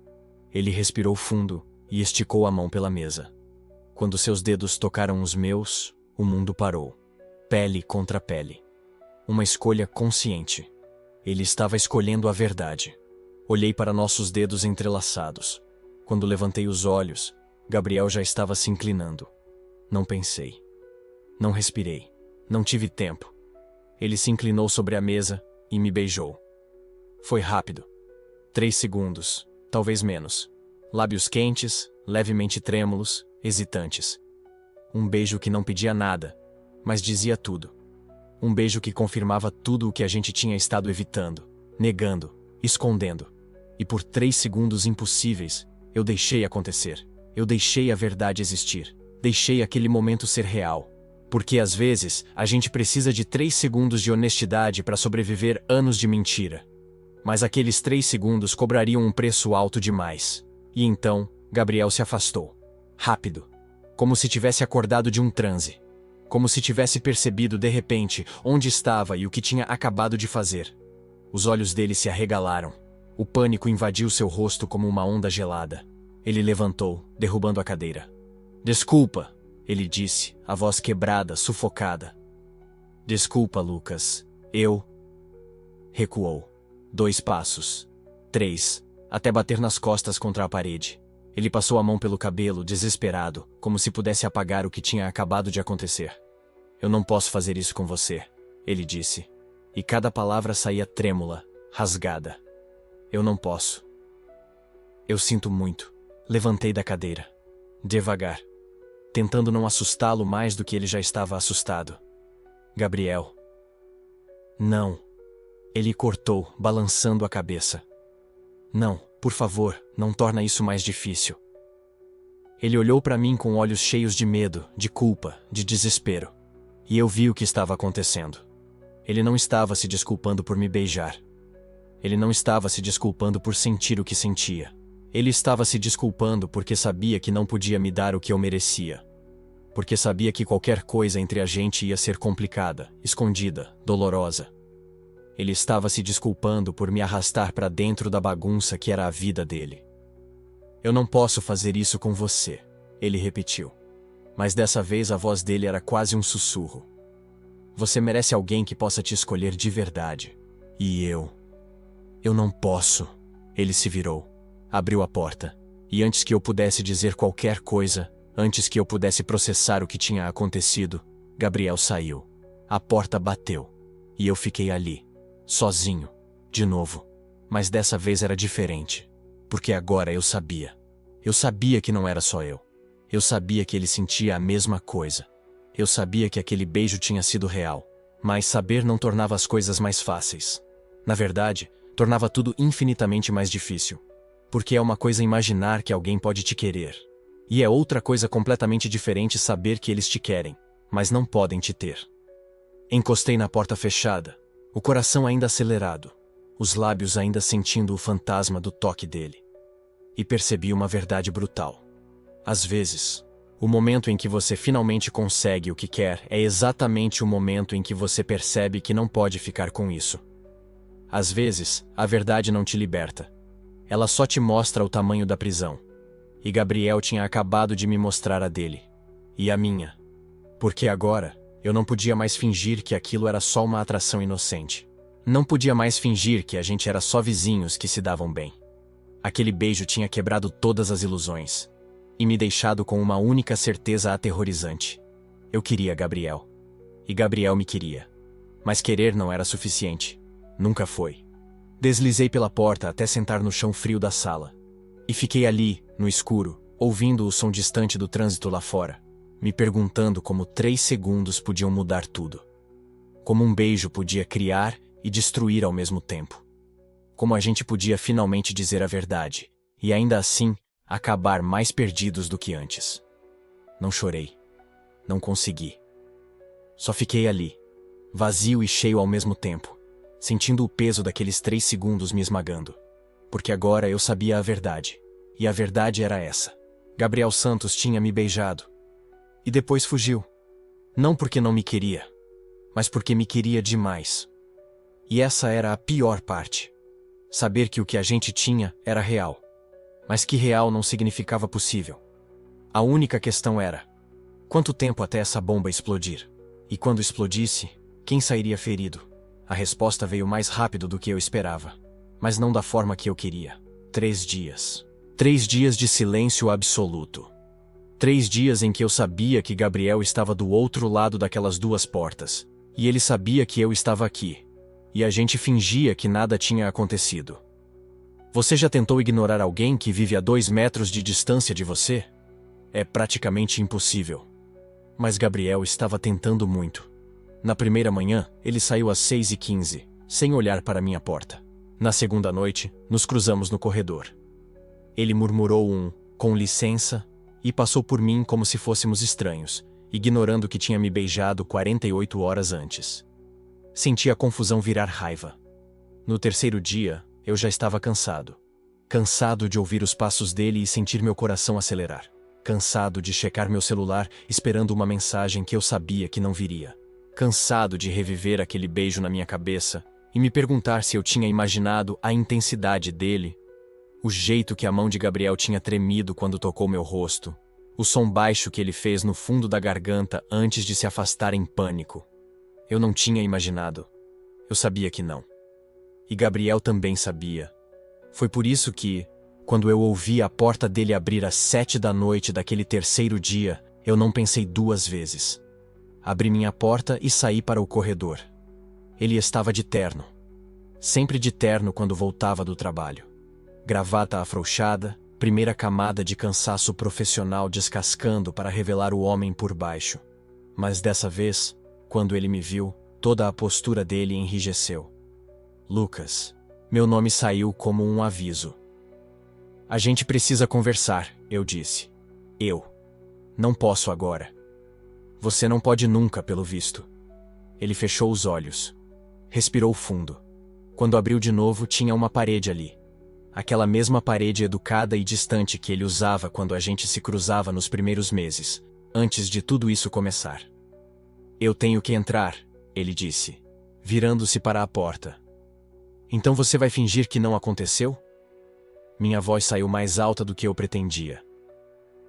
S1: Ele respirou fundo e esticou a mão pela mesa. Quando seus dedos tocaram os meus, o mundo parou. Pele contra pele. Uma escolha consciente. Ele estava escolhendo a verdade. Olhei para nossos dedos entrelaçados. Quando levantei os olhos, Gabriel já estava se inclinando. Não pensei. Não respirei. Não tive tempo. Ele se inclinou sobre a mesa e me beijou. Foi rápido. 3 segundos, talvez menos. Lábios quentes, levemente trêmulos, hesitantes. Um beijo que não pedia nada, mas dizia tudo. Um beijo que confirmava tudo o que a gente tinha estado evitando, negando, escondendo. E por 3 segundos impossíveis, eu deixei acontecer. Eu deixei a verdade existir. Deixei aquele momento ser real. Porque às vezes, a gente precisa de 3 segundos de honestidade para sobreviver anos de mentira. Mas aqueles 3 segundos cobrariam um preço alto demais. E então, Gabriel se afastou. Rápido. Como se tivesse acordado de um transe. Como se tivesse percebido de repente onde estava e o que tinha acabado de fazer. Os olhos dele se arregalaram. O pânico invadiu seu rosto como uma onda gelada. Ele levantou, derrubando a cadeira. Desculpa, ele disse, a voz quebrada, sufocada. Desculpa, Lucas. Eu... Recuou. 2 passos. 3. Até bater nas costas contra a parede. Ele passou a mão pelo cabelo, desesperado, como se pudesse apagar o que tinha acabado de acontecer. Eu não posso fazer isso com você, ele disse. E cada palavra saía trêmula, rasgada. Eu não posso. Eu sinto muito. Levantei da cadeira. Devagar. Tentando não assustá-lo mais do que ele já estava assustado. Gabriel. Não. Ele cortou, balançando a cabeça. Não, por favor, não torna isso mais difícil. Ele olhou para mim com olhos cheios de medo, de culpa, de desespero. E eu vi o que estava acontecendo. Ele não estava se desculpando por me beijar. Ele não estava se desculpando por sentir o que sentia. Ele estava se desculpando porque sabia que não podia me dar o que eu merecia. Porque sabia que qualquer coisa entre a gente ia ser complicada, escondida, dolorosa. Ele estava se desculpando por me arrastar para dentro da bagunça que era a vida dele. Eu não posso fazer isso com você, ele repetiu. Mas dessa vez a voz dele era quase um sussurro. Você merece alguém que possa te escolher de verdade. E eu... Eu não posso. Ele se virou. Abriu a porta. E antes que eu pudesse dizer qualquer coisa, antes que eu pudesse processar o que tinha acontecido, Gabriel saiu. A porta bateu. E eu fiquei ali. Sozinho. De novo. Mas dessa vez era diferente. Porque agora eu sabia. Eu sabia que não era só eu. Eu sabia que ele sentia a mesma coisa. Eu sabia que aquele beijo tinha sido real. Mas saber não tornava as coisas mais fáceis. Na verdade, tornava tudo infinitamente mais difícil. Porque é uma coisa imaginar que alguém pode te querer. E é outra coisa completamente diferente saber que eles te querem, mas não podem te ter. Encostei na porta fechada, o coração ainda acelerado, os lábios ainda sentindo o fantasma do toque dele. E percebi uma verdade brutal. Às vezes, o momento em que você finalmente consegue o que quer é exatamente o momento em que você percebe que não pode ficar com isso. Às vezes, a verdade não te liberta. Ela só te mostra o tamanho da prisão. E Gabriel tinha acabado de me mostrar a dele. E a minha. Porque agora, eu não podia mais fingir que aquilo era só uma atração inocente. Não podia mais fingir que a gente era só vizinhos que se davam bem. Aquele beijo tinha quebrado todas as ilusões. E me deixado com uma única certeza aterrorizante. Eu queria Gabriel. E Gabriel me queria. Mas querer não era suficiente. Nunca foi. Deslizei pela porta até sentar no chão frio da sala. E fiquei ali, no escuro, ouvindo o som distante do trânsito lá fora, me perguntando como 3 segundos podiam mudar tudo. Como um beijo podia criar e destruir ao mesmo tempo. Como a gente podia finalmente dizer a verdade, e ainda assim, acabar mais perdidos do que antes. Não chorei. Não consegui. Só fiquei ali, vazio e cheio ao mesmo tempo, sentindo o peso daqueles 3 segundos me esmagando. Porque agora eu sabia a verdade. E a verdade era essa. Gabriel Santos tinha me beijado. E depois fugiu. Não porque não me queria, mas porque me queria demais. E essa era a pior parte. Saber que o que a gente tinha era real. Mas que real não significava possível. A única questão era: quanto tempo até essa bomba explodir? E quando explodisse, quem sairia ferido? A resposta veio mais rápido do que eu esperava. Mas não da forma que eu queria. 3 dias. 3 dias de silêncio absoluto. 3 dias em que eu sabia que Gabriel estava do outro lado daquelas 2 portas. E ele sabia que eu estava aqui. E a gente fingia que nada tinha acontecido. Você já tentou ignorar alguém que vive a 2 metros de distância de você? É praticamente impossível. Mas Gabriel estava tentando muito. Na primeira manhã, ele saiu às 6h15, sem olhar para minha porta. Na segunda noite, nos cruzamos no corredor. Ele murmurou "com licença", e passou por mim como se fôssemos estranhos, ignorando que tinha me beijado 48 horas antes. Senti a confusão virar raiva. No terceiro dia, eu já estava cansado. Cansado de ouvir os passos dele e sentir meu coração acelerar. Cansado de checar meu celular esperando uma mensagem que eu sabia que não viria. Cansado de reviver aquele beijo na minha cabeça e me perguntar se eu tinha imaginado a intensidade dele, o jeito que a mão de Gabriel tinha tremido quando tocou meu rosto, o som baixo que ele fez no fundo da garganta antes de se afastar em pânico. Eu não tinha imaginado. Eu sabia que não. E Gabriel também sabia. Foi por isso que, quando eu ouvi a porta dele abrir às 7 da noite daquele terceiro dia, eu não pensei 2 vezes. Abri minha porta e saí para o corredor. Ele estava de terno. Sempre de terno quando voltava do trabalho. Gravata afrouxada, primeira camada de cansaço profissional descascando para revelar o homem por baixo. Mas dessa vez, quando ele me viu, toda a postura dele enrijeceu. Lucas. Meu nome saiu como um aviso. A gente precisa conversar, eu disse. Eu. Não posso agora. Você não pode nunca, pelo visto. Ele fechou os olhos. Respirou fundo. Quando abriu de novo, tinha uma parede ali. Aquela mesma parede educada e distante que ele usava quando a gente se cruzava nos primeiros meses, antes de tudo isso começar. Eu tenho que entrar, ele disse, virando-se para a porta. Então você vai fingir que não aconteceu? Minha voz saiu mais alta do que eu pretendia.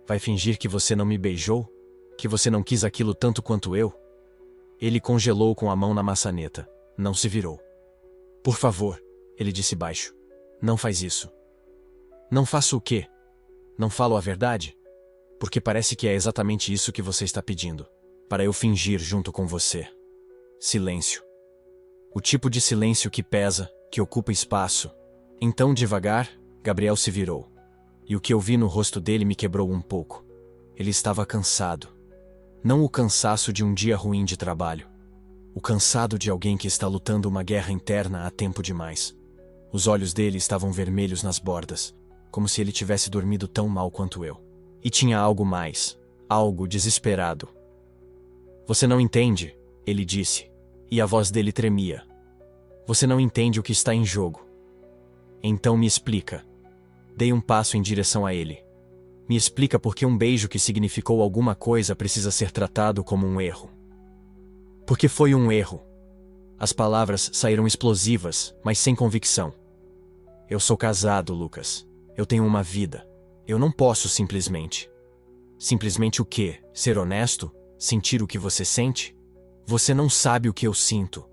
S1: Vai fingir que você não me beijou? Que você não quis aquilo tanto quanto eu? Ele congelou com a mão na maçaneta. Não se virou. Por favor, ele disse baixo. Não faz isso. Não faço o quê? Não falo a verdade? Porque parece que é exatamente isso que você está pedindo. Para eu fingir junto com você. Silêncio. O tipo de silêncio que pesa, que ocupa espaço. Então, devagar, Gabriel se virou. E o que eu vi no rosto dele me quebrou um pouco. Ele estava cansado. Não o cansaço de um dia ruim de trabalho. O cansado de alguém que está lutando uma guerra interna há tempo demais. Os olhos dele estavam vermelhos nas bordas, como se ele tivesse dormido tão mal quanto eu. E tinha algo mais, algo desesperado. Você não entende, ele disse. E a voz dele tremia. Você não entende o que está em jogo. Então me explica. Dei um passo em direção a ele. Me explica por que um beijo que significou alguma coisa precisa ser tratado como um erro. Porque foi um erro. As palavras saíram explosivas, mas sem convicção. Eu sou casado, Lucas. Eu tenho uma vida. Eu não posso simplesmente. Simplesmente o quê? Ser honesto? Sentir o que você sente? Você não sabe o que eu sinto.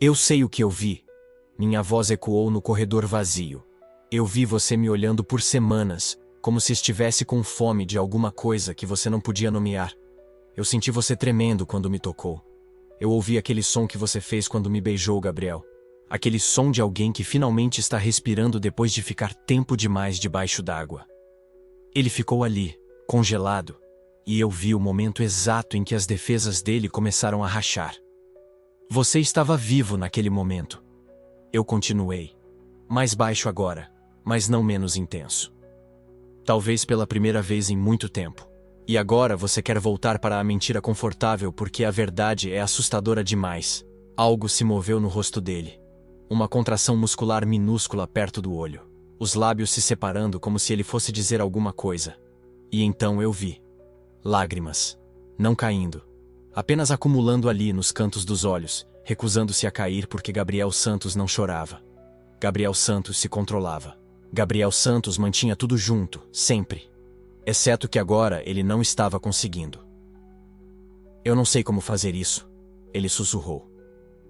S1: Eu sei o que eu vi. Minha voz ecoou no corredor vazio. Eu vi você me olhando por semanas, como se estivesse com fome de alguma coisa que você não podia nomear. Eu senti você tremendo quando me tocou. Eu ouvi aquele som que você fez quando me beijou, Gabriel. Aquele som de alguém que finalmente está respirando depois de ficar tempo demais debaixo d'água. Ele ficou ali, congelado, e eu vi o momento exato em que as defesas dele começaram a rachar. Você estava vivo naquele momento. Eu continuei. Mais baixo agora, mas não menos intenso. Talvez pela primeira vez em muito tempo. E agora você quer voltar para a mentira confortável porque a verdade é assustadora demais. Algo se moveu no rosto dele. Uma contração muscular minúscula perto do olho. Os lábios se separando como se ele fosse dizer alguma coisa. E então eu vi. Lágrimas. Não caindo. Apenas acumulando ali nos cantos dos olhos, recusando-se a cair porque Gabriel Santos não chorava. Gabriel Santos se controlava. Gabriel Santos mantinha tudo junto, sempre. Exceto que agora ele não estava conseguindo. Eu não sei como fazer isso, ele sussurrou.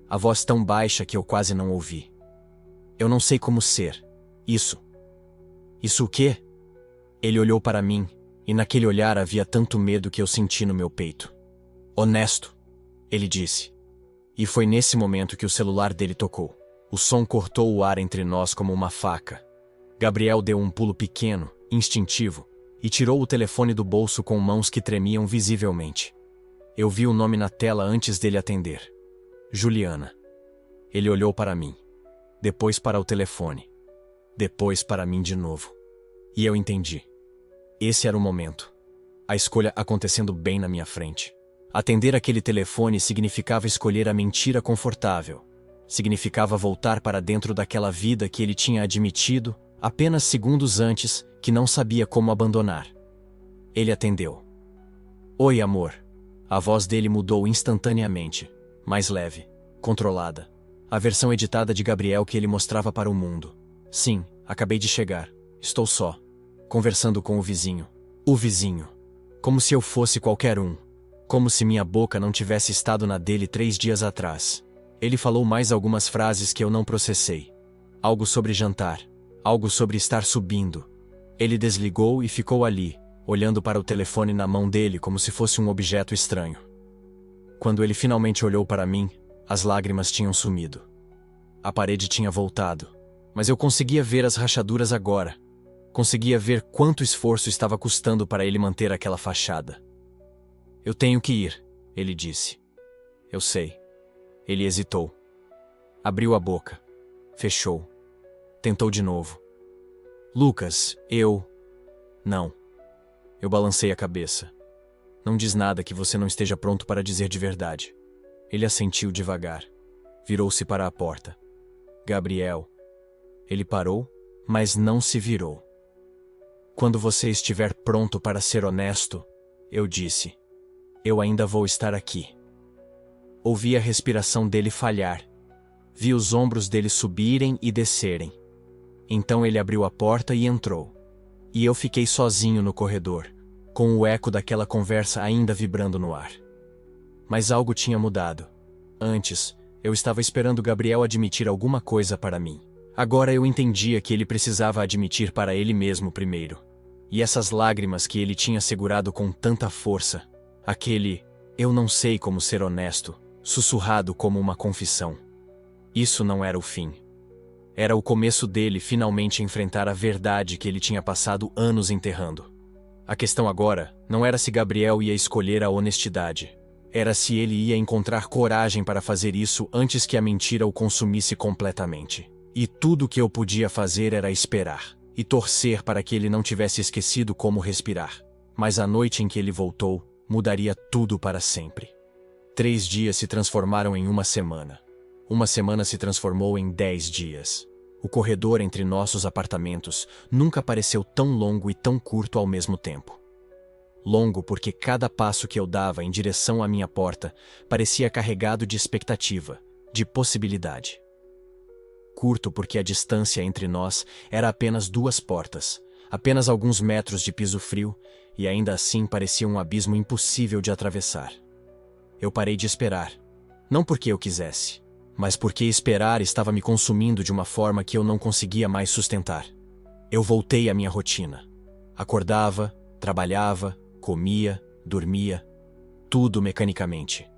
S1: A voz tão baixa que eu quase não ouvi. Eu não sei como ser. Isso. Isso o quê? Ele olhou para mim, e naquele olhar havia tanto medo que eu senti no meu peito. Honesto, ele disse. E foi nesse momento que o celular dele tocou. O som cortou o ar entre nós como uma faca. Gabriel deu um pulo pequeno, instintivo, e tirou o telefone do bolso com mãos que tremiam visivelmente. Eu vi o nome na tela antes dele atender. Juliana. Ele olhou para mim. Depois para o telefone. Depois para mim de novo. E eu entendi. Esse era o momento. A escolha acontecendo bem na minha frente. Atender aquele telefone significava escolher a mentira confortável. Significava voltar para dentro daquela vida que ele tinha admitido, apenas segundos antes, que não sabia como abandonar. Ele atendeu. Oi, amor. A voz dele mudou instantaneamente. Mais leve, controlada. A versão editada de Gabriel que ele mostrava para o mundo. Sim, acabei de chegar. Estou só. Conversando com o vizinho. O vizinho. Como se eu fosse qualquer um. Como se minha boca não tivesse estado na dele 3 dias atrás. Ele falou mais algumas frases que eu não processei. Algo sobre jantar. Algo sobre estar subindo. Ele desligou e ficou ali, olhando para o telefone na mão dele como se fosse um objeto estranho. Quando ele finalmente olhou para mim, as lágrimas tinham sumido. A parede tinha voltado, mas eu conseguia ver as rachaduras agora. Conseguia ver quanto esforço estava custando para ele manter aquela fachada. Eu tenho que ir, ele disse. Eu sei. Ele hesitou. Abriu a boca. Fechou. Tentou de novo. Lucas, Não. Eu balancei a cabeça. Não diz nada que você não esteja pronto para dizer de verdade. Ele assentiu devagar. Virou-se para a porta. Gabriel. Ele parou, mas não se virou. Quando você estiver pronto para ser honesto, eu disse. Eu ainda vou estar aqui. Ouvi a respiração dele falhar. Vi os ombros dele subirem e descerem. Então ele abriu a porta e entrou. E eu fiquei sozinho no corredor, com o eco daquela conversa ainda vibrando no ar. Mas algo tinha mudado. Antes, eu estava esperando Gabriel admitir alguma coisa para mim. Agora eu entendia que ele precisava admitir para ele mesmo primeiro. E essas lágrimas que ele tinha segurado com tanta força, aquele "eu não sei como ser honesto", sussurrado como uma confissão. Isso não era o fim. Era o começo dele finalmente enfrentar a verdade que ele tinha passado anos enterrando. A questão agora não era se Gabriel ia escolher a honestidade. Era se ele ia encontrar coragem para fazer isso antes que a mentira o consumisse completamente. E tudo o que eu podia fazer era esperar e torcer para que ele não tivesse esquecido como respirar. Mas a noite em que ele voltou, mudaria tudo para sempre. 3 dias se transformaram em uma semana. Uma semana se transformou em 10 dias. O corredor entre nossos apartamentos nunca pareceu tão longo e tão curto ao mesmo tempo. Longo porque cada passo que eu dava em direção à minha porta parecia carregado de expectativa, de possibilidade. Curto porque a distância entre nós era apenas 2 portas, apenas alguns metros de piso frio, e ainda assim parecia um abismo impossível de atravessar. Eu parei de esperar, não porque eu quisesse, mas porque esperar estava me consumindo de uma forma que eu não conseguia mais sustentar. Eu voltei à minha rotina. Acordava, trabalhava, comia, dormia, tudo mecanicamente.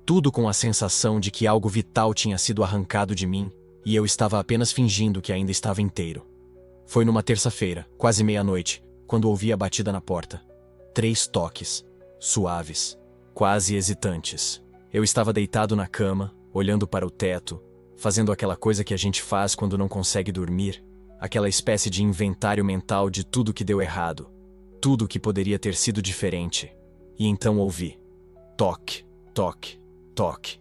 S1: Tudo com a sensação de que algo vital tinha sido arrancado de mim e eu estava apenas fingindo que ainda estava inteiro. Foi numa terça-feira, quase meia-noite, quando ouvi a batida na porta. 3 toques, suaves, quase hesitantes. Eu estava deitado na cama, olhando para o teto, fazendo aquela coisa que a gente faz quando não consegue dormir, aquela espécie de inventário mental de tudo que deu errado, tudo que poderia ter sido diferente. E então ouvi. Toque, toque, toque.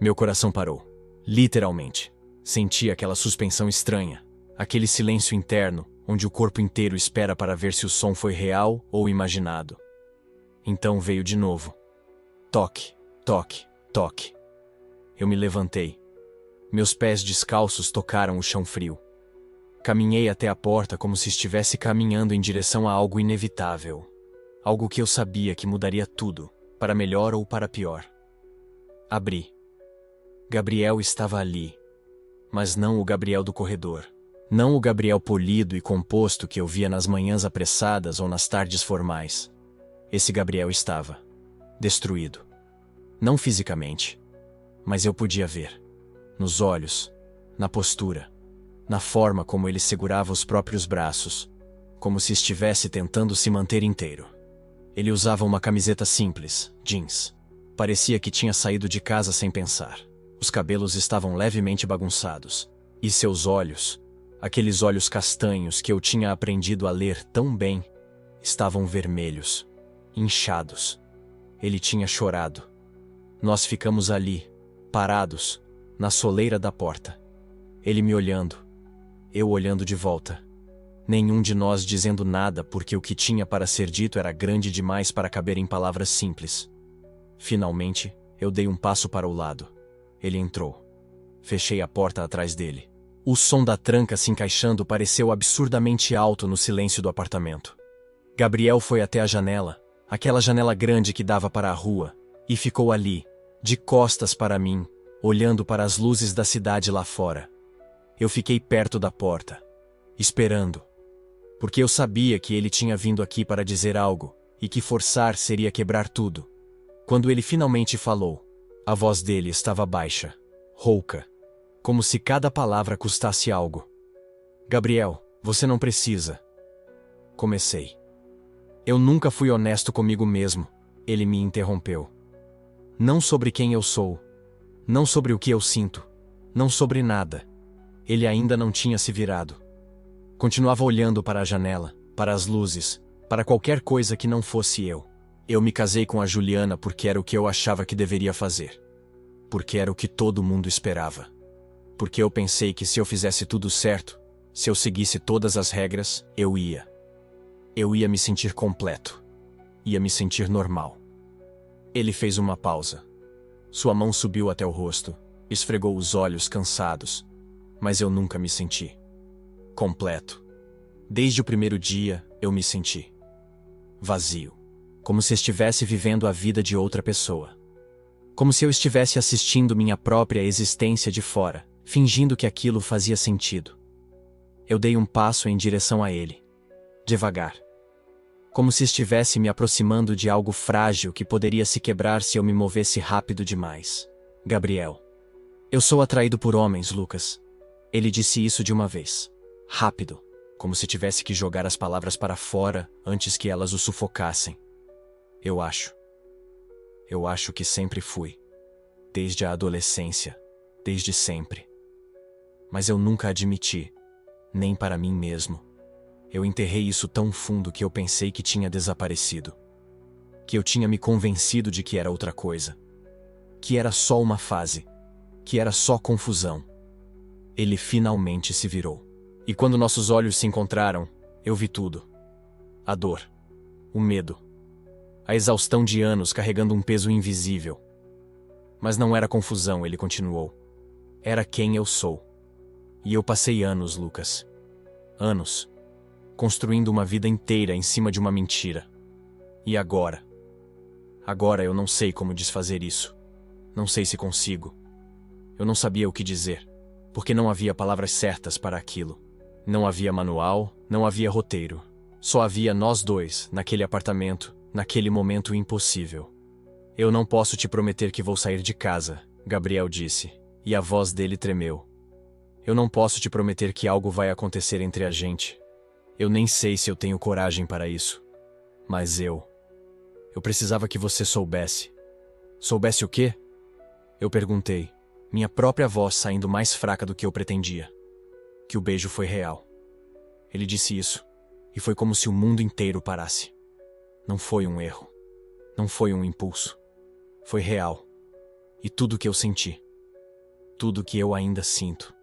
S1: Meu coração parou. Literalmente. Senti aquela suspensão estranha, aquele silêncio interno, onde o corpo inteiro espera para ver se o som foi real ou imaginado. Então veio de novo. Toque, toque, toque. Eu me levantei. Meus pés descalços tocaram o chão frio. Caminhei até a porta como se estivesse caminhando em direção a algo inevitável. Algo que eu sabia que mudaria tudo, para melhor ou para pior. Abri. Gabriel estava ali. Mas não o Gabriel do corredor. Não o Gabriel polido e composto que eu via nas manhãs apressadas ou nas tardes formais. Esse Gabriel estava destruído. Não fisicamente, mas eu podia ver. Nos olhos, na postura, na forma como ele segurava os próprios braços, como se estivesse tentando se manter inteiro. Ele usava uma camiseta simples, jeans. Parecia que tinha saído de casa sem pensar. Os cabelos estavam levemente bagunçados. E seus olhos, aqueles olhos castanhos que eu tinha aprendido a ler tão bem, estavam vermelhos, inchados. Ele tinha chorado. Nós ficamos ali, parados, na soleira da porta. Ele me olhando, eu olhando de volta. Nenhum de nós dizendo nada porque o que tinha para ser dito era grande demais para caber em palavras simples. Finalmente, eu dei um passo para o lado. Ele entrou. Fechei a porta atrás dele. O som da tranca se encaixando pareceu absurdamente alto no silêncio do apartamento. Gabriel foi até a janela, aquela janela grande que dava para a rua, e ficou ali, de costas para mim, olhando para as luzes da cidade lá fora. Eu fiquei perto da porta, esperando, porque eu sabia que ele tinha vindo aqui para dizer algo, e que forçar seria quebrar tudo. Quando ele finalmente falou, a voz dele estava baixa, rouca, como se cada palavra custasse algo. Gabriel, você não precisa. Comecei. Eu nunca fui honesto comigo mesmo, ele me interrompeu. Não sobre quem eu sou, não sobre o que eu sinto, não sobre nada. Ele ainda não tinha se virado. Continuava olhando para a janela, para as luzes, para qualquer coisa que não fosse eu. Eu me casei com a Juliana porque era o que eu achava que deveria fazer. Porque era o que todo mundo esperava. Porque eu pensei que se eu fizesse tudo certo, se eu seguisse todas as regras, eu ia me sentir completo. Ia me sentir normal. Ele fez uma pausa. Sua mão subiu até o rosto, esfregou os olhos cansados. Mas eu nunca me senti completo. Desde o primeiro dia, eu me senti vazio. Como se estivesse vivendo a vida de outra pessoa. Como se eu estivesse assistindo minha própria existência de fora, fingindo que aquilo fazia sentido. Eu dei um passo em direção a ele. Devagar. Como se estivesse me aproximando de algo frágil que poderia se quebrar se eu me movesse rápido demais. Gabriel. Eu sou atraído por homens, Lucas. Ele disse isso de uma vez. Rápido. Como se tivesse que jogar as palavras para fora antes que elas o sufocassem. Eu acho que sempre fui. Desde a adolescência. Desde sempre. Mas eu nunca admiti. Nem para mim mesmo. Eu enterrei isso tão fundo que eu pensei que tinha desaparecido. Que eu tinha me convencido de que era outra coisa. que era só uma fase, que era só confusão. Ele finalmente se virou. E quando nossos olhos se encontraram, eu vi tudo. A dor, o medo, a exaustão de anos carregando um peso invisível. Mas não era confusão, ele continuou. Era quem eu sou. E eu passei anos, Lucas. Anos. Construindo uma vida inteira em cima de uma mentira. E agora? Agora eu não sei como desfazer isso. Não sei se consigo. Eu não sabia o que dizer, porque não havia palavras certas para aquilo. Não havia manual, não havia roteiro. Só havia nós dois, naquele apartamento, naquele momento impossível. Eu não posso te prometer que vou sair de casa, Gabriel disse, e a voz dele tremeu. Eu não posso te prometer que algo vai acontecer entre a gente. Eu nem sei se eu tenho coragem para isso. Mas eu precisava que você soubesse. Soubesse o quê? Eu perguntei, minha própria voz saindo mais fraca do que eu pretendia. Que o beijo foi real. Ele disse isso, e foi como se o mundo inteiro parasse. Não foi um erro. Não foi um impulso. Foi real. E tudo o que eu senti, tudo o que eu ainda sinto,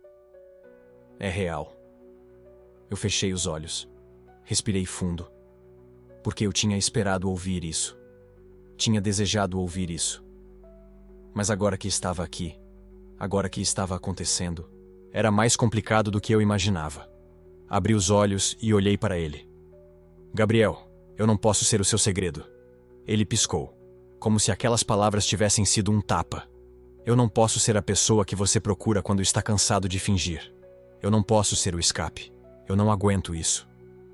S1: é real. Eu fechei os olhos. Respirei fundo. Porque eu tinha esperado ouvir isso. Tinha desejado ouvir isso. Mas agora que estava aqui, agora que estava acontecendo, era mais complicado do que eu imaginava. Abri os olhos e olhei para ele. Gabriel, eu não posso ser o seu segredo. Ele piscou, como se aquelas palavras tivessem sido um tapa. Eu não posso ser a pessoa que você procura quando está cansado de fingir. Eu não posso ser o escape. Eu não aguento isso.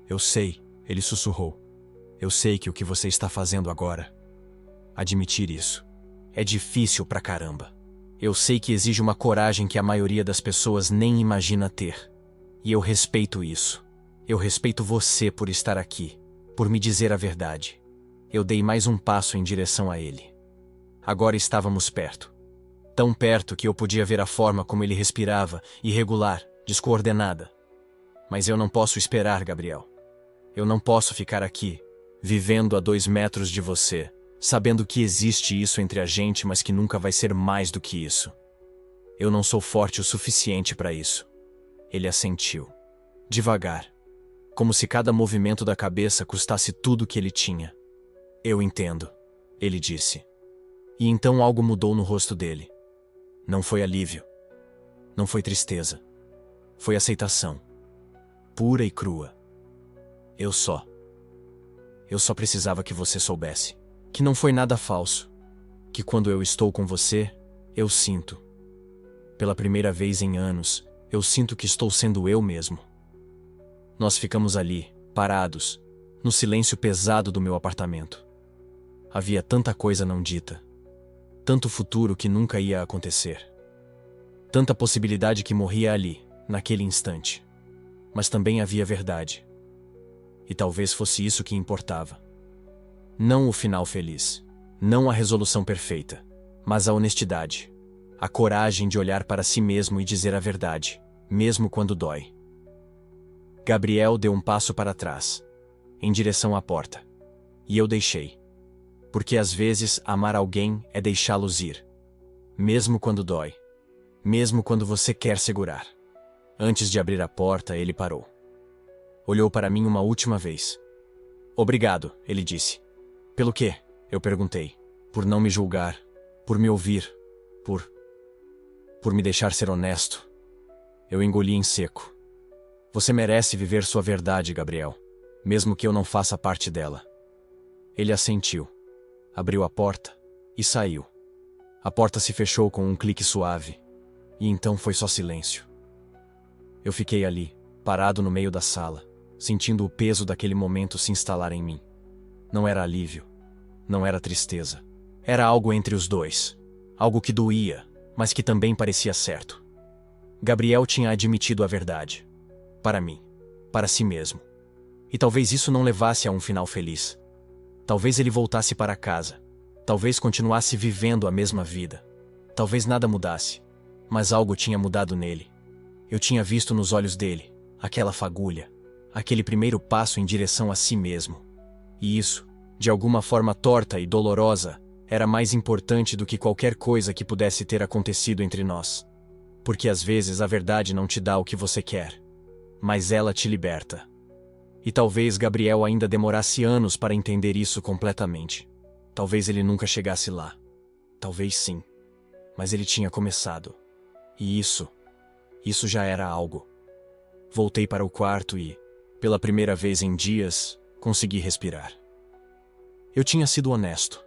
S1: Eu sei, ele sussurrou. Eu sei que o que você está fazendo agora, admitir isso, é difícil pra caramba. Eu sei que exige uma coragem que a maioria das pessoas nem imagina ter. E eu respeito isso. Eu respeito você por estar aqui, por me dizer a verdade. Eu dei mais um passo em direção a ele. Agora estávamos perto. Tão perto que eu podia ver a forma como ele respirava, irregular, descoordenada. Mas eu não posso esperar, Gabriel. Eu não posso ficar aqui, vivendo a 2 metros de você, sabendo que existe isso entre a gente, mas que nunca vai ser mais do que isso. Eu não sou forte o suficiente para isso. Ele assentiu. Devagar. Como se cada movimento da cabeça custasse tudo que ele tinha. Eu entendo, ele disse. E então algo mudou no rosto dele. Não foi alívio. Não foi tristeza. Foi aceitação. Pura e crua. Eu só precisava que você soubesse. Que não foi nada falso. Que quando eu estou com você, eu sinto. Pela primeira vez em anos, eu sinto que estou sendo eu mesmo. Nós ficamos ali, parados, no silêncio pesado do meu apartamento. Havia tanta coisa não dita. Tanto futuro que nunca ia acontecer. Tanta possibilidade que morria ali, naquele instante. Mas também havia verdade. E talvez fosse isso que importava. Não o final feliz, não a resolução perfeita, mas a honestidade. A coragem de olhar para si mesmo e dizer a verdade, mesmo quando dói. Gabriel deu um passo para trás, em direção à porta. E eu deixei. Porque às vezes amar alguém é deixá-los ir. Mesmo quando dói. Mesmo quando você quer segurar. Antes de abrir a porta, ele parou. Olhou para mim uma última vez. Obrigado, ele disse. Pelo quê? Eu perguntei. Por não me julgar. Por me ouvir. Por me deixar ser honesto. Eu engoli em seco. Você merece viver sua verdade, Gabriel. Mesmo que eu não faça parte dela. Ele assentiu. Abriu a porta e saiu. A porta se fechou com um clique suave. E então foi só silêncio. Eu fiquei ali, parado no meio da sala, sentindo o peso daquele momento se instalar em mim. Não era alívio. Não era tristeza. Era algo entre os dois. Algo que doía, mas que também parecia certo. Gabriel tinha admitido a verdade. Para mim. Para si mesmo. E talvez isso não levasse a um final feliz. Talvez ele voltasse para casa. Talvez continuasse vivendo a mesma vida. Talvez nada mudasse. Mas algo tinha mudado nele. Eu tinha visto nos olhos dele, aquela fagulha, aquele primeiro passo em direção a si mesmo. E isso, de alguma forma torta e dolorosa, era mais importante do que qualquer coisa que pudesse ter acontecido entre nós. Porque às vezes a verdade não te dá o que você quer, mas ela te liberta. E talvez Gabriel ainda demorasse anos para entender isso completamente. Talvez ele nunca chegasse lá. Talvez sim. Mas ele tinha começado. E isso já era algo. Voltei para o quarto e, pela primeira vez em dias, consegui respirar. Eu tinha sido honesto.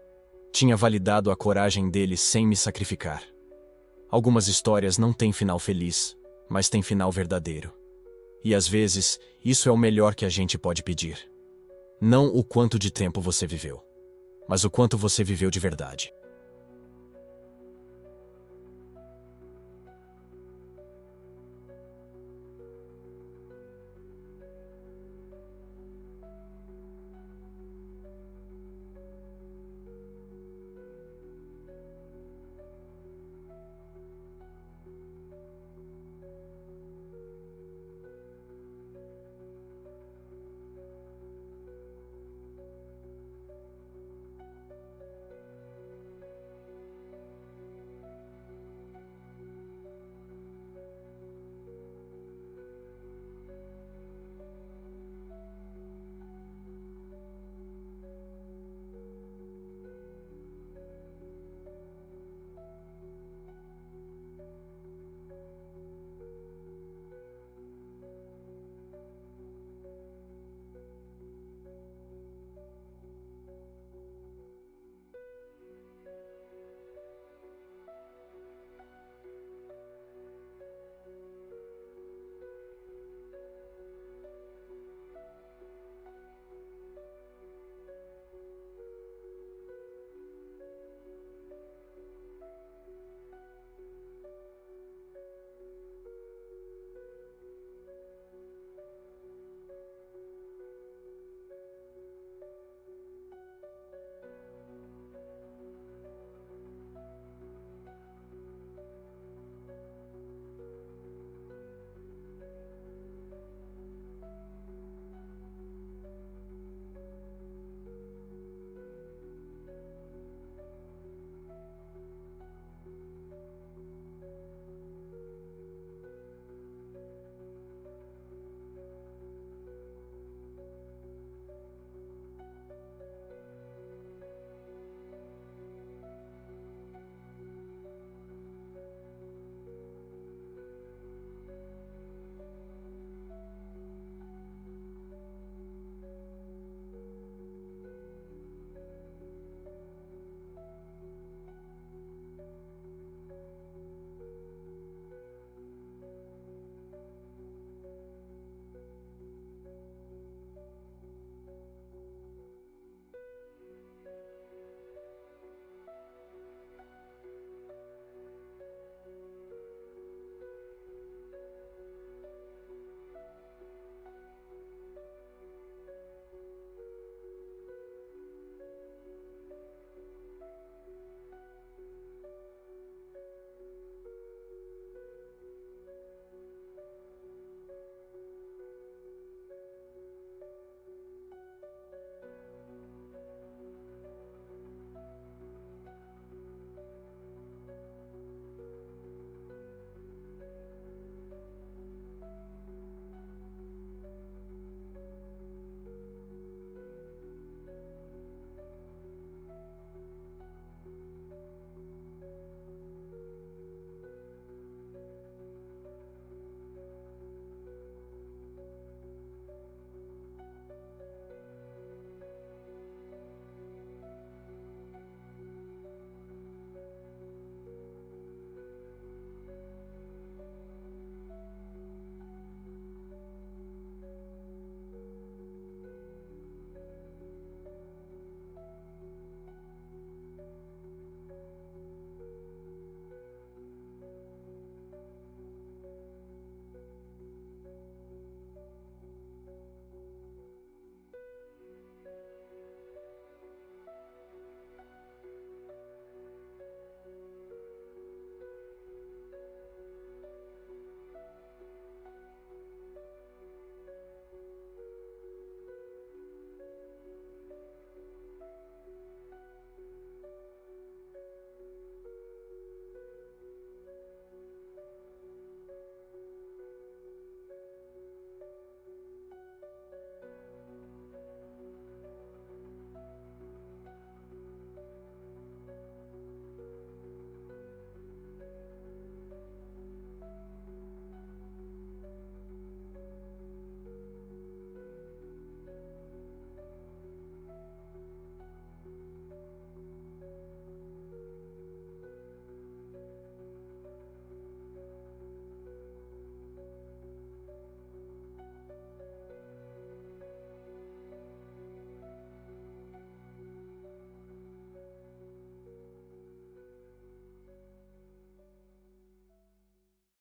S1: Tinha validado a coragem dele sem me sacrificar. Algumas histórias não têm final feliz, mas têm final verdadeiro. E às vezes, isso é o melhor que a gente pode pedir. Não o quanto de tempo você viveu, mas o quanto você viveu de verdade.